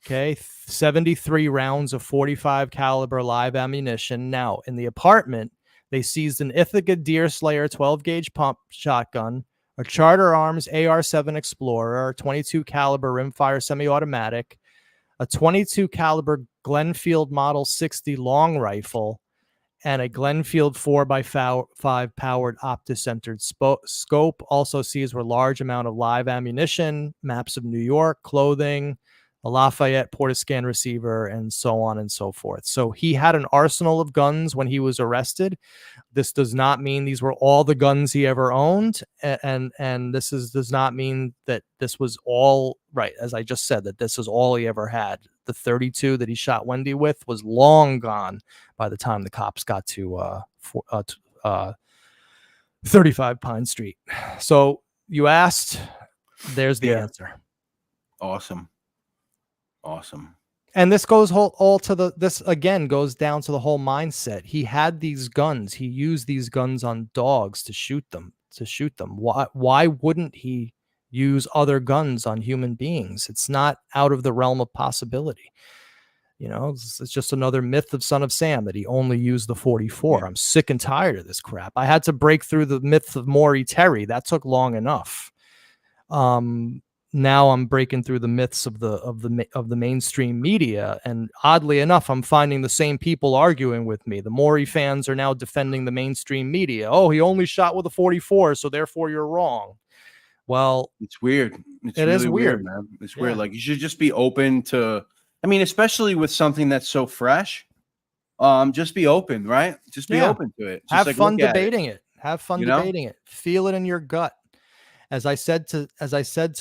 Okay, 73 rounds of 45 caliber live ammunition. Now, in the apartment, they seized an Ithaca Deerslayer 12-gauge pump shotgun, a Charter Arms AR-7 Explorer, 22 caliber rimfire semi-automatic, a 22 caliber Glenfield Model 60 long rifle, and a Glenfield 4x5 powered optic-centered scope. Also seized were large amount of live ammunition, maps of New York, clothing, a Lafayette Portiscan receiver, and so on and so forth. So he had an arsenal of guns when he was arrested. This does not mean these were all the guns he ever owned, and this does not mean that this was all right. As I just said, that this is all he ever had. The 32 that he shot Wendy with was long gone by the time the cops got to 35 Pine Street. So you asked, there's the answer. Awesome. And this goes this again goes down to the whole mindset. He had these guns. He used these guns on dogs to shoot them. Why wouldn't he use other guns on human beings? It's not out of the realm of possibility. It's just another myth of Son of Sam that he only used the 44. I'm sick and tired of this crap. I had to break through the myth of Morry Terry. That took long enough. Now I'm breaking through the myths of the mainstream media, and oddly enough, I'm finding the same people arguing with me. The Morry fans are now defending the mainstream media. Oh, he only shot with a 44, so therefore you're wrong. Well, it's weird. It really is weird, man. It's weird. Like, you should just be open to. I mean, especially with something that's so fresh. Just be open, right? Just be open to it. Just have fun debating it. Have fun debating it. Feel it in your gut. As I said to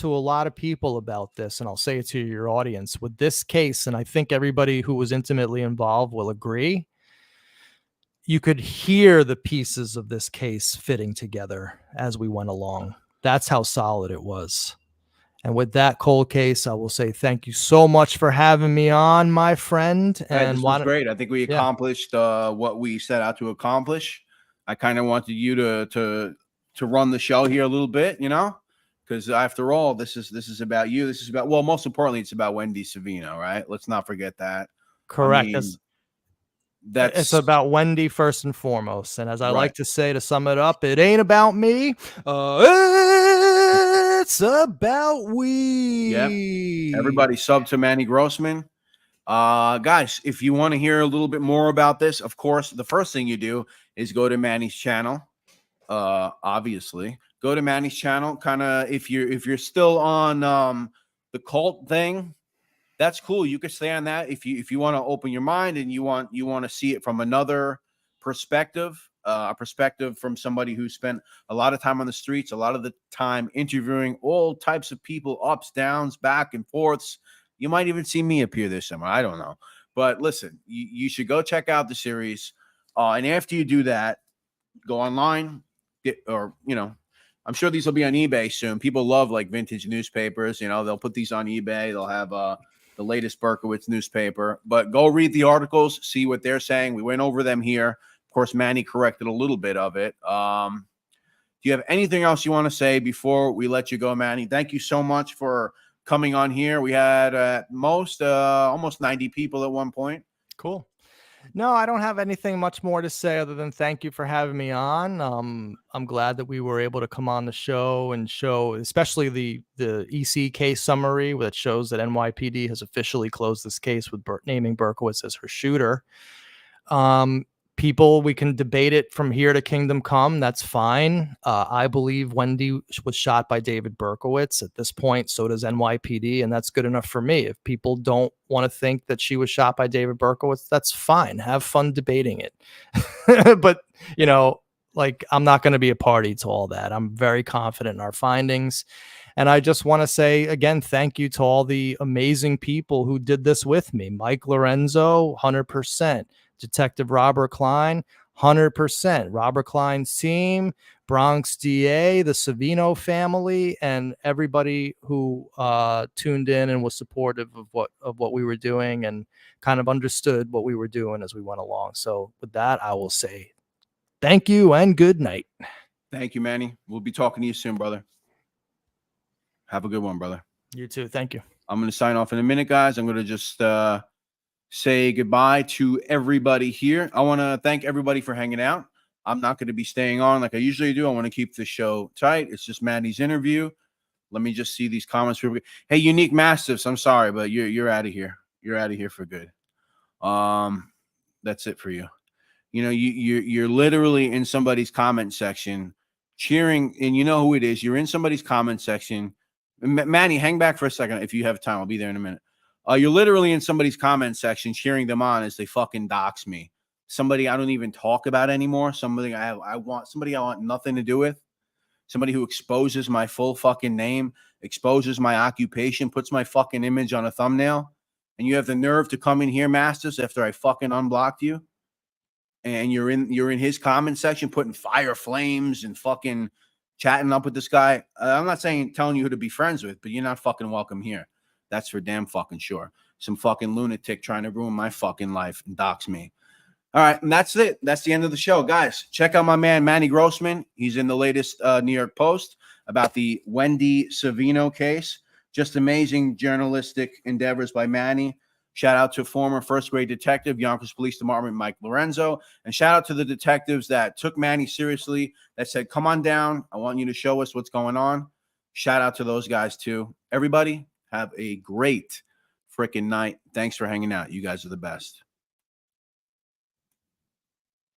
a lot of people about this, and I'll say it to your audience, with this case, and I think everybody who was intimately involved will agree, you could hear the pieces of this case fitting together as we went along. That's how solid it was. And with that cold case, I will say thank you so much for having me on, my friend. And this was great. I think we accomplished what we set out to accomplish. I kind of wanted you to run the show here a little bit, because after all, this is about you. This is about, well, most importantly, it's about Wendy Savino, right? Let's not forget that. Correct. I mean, it's about Wendy first and foremost. And as I like to say, to sum it up, it ain't about me. It's about we. Yep. Everybody sub to Manny Grossman. Guys, if you want to hear a little bit more about this, of course, the first thing you do is go to Manny's channel. Obviously go to Manny's channel. Kind of, if you're still on the cult thing, that's cool. You can stay on that. If you want to open your mind and you want to see it from another perspective, a perspective from somebody who spent a lot of time on the streets, a lot of the time interviewing all types of people, ups, downs, back and forths. You might even see me appear this summer. I don't know. But listen, you should go check out the series. And after you do that, go online. I'm sure these will be on eBay soon. People love like vintage newspapers. They'll put these on eBay. They'll have the latest Berkowitz newspaper. But go read the articles, see what they're saying. We went over them here. Of course, Manny corrected a little bit of it. Do you have anything else you want to say before we let you go, Manny? Thank you so much for coming on here. We had at most almost 90 people at one point. Cool. No, I don't have anything much more to say other than thank you for having me on. I'm glad that we were able to come on the show and show, especially the EC case summary that shows that NYPD has officially closed this case with naming Berkowitz as her shooter. People, we can debate it from here to kingdom come. That's fine. I believe Wendy was shot by David Berkowitz at this point. So does NYPD. And that's good enough for me. If people don't want to think that she was shot by David Berkowitz, that's fine. Have fun debating it. But, like, I'm not going to be a party to all that. I'm very confident in our findings. And I just want to say again, thank you to all the amazing people who did this with me. Mike Lorenzo, 100%. Detective Robert Klein, 100%. Robert Klein's team, Bronx DA, the Savino family, and everybody who tuned in and was supportive of what we were doing and kind of understood what we were doing as we went along. So with that, I will say thank you and good night. Thank you, Manny. We'll be talking to you soon, brother. Have a good one, brother. You too. Thank you. I'm going to sign off in a minute, guys. I'm going to just say goodbye to everybody here. I want to thank everybody for hanging out. I'm not going to be staying on like I usually do. I want to keep the show tight. It's just Manny's interview. Let me just see these comments. Hey, Unique Mastiffs, I'm sorry, but you're out of here. You're out of here for good. That's it for you. You know, you're literally in somebody's comment section cheering, and you know who it is. You're in somebody's comment section. Manny, hang back for a second if you have time. I'll be there in a minute. You're literally in somebody's comment section cheering them on as they fucking dox me. Somebody I don't even talk about anymore. Somebody I want nothing to do with. Somebody who exposes my full fucking name, exposes my occupation, puts my fucking image on a thumbnail. And you have the nerve to come in here, Masters, after I fucking unblocked you. And you're in his comment section putting fire flames and fucking chatting up with this guy. I'm not telling you who to be friends with, but you're not fucking welcome here. That's for damn fucking sure. Some fucking lunatic trying to ruin my fucking life and dox me. All right, and that's it. That's the end of the show. Guys, check out my man, Manny Grossman. He's in the latest New York Post about the Wendy Savino case. Just amazing journalistic endeavors by Manny. Shout out to former first-grade detective, Yonkers Police Department, Mike Lorenzo. And shout out to the detectives that took Manny seriously, that said, come on down. I want you to show us what's going on. Shout out to those guys, too. Everybody, have a great freaking night. Thanks for hanging out. You guys are the best.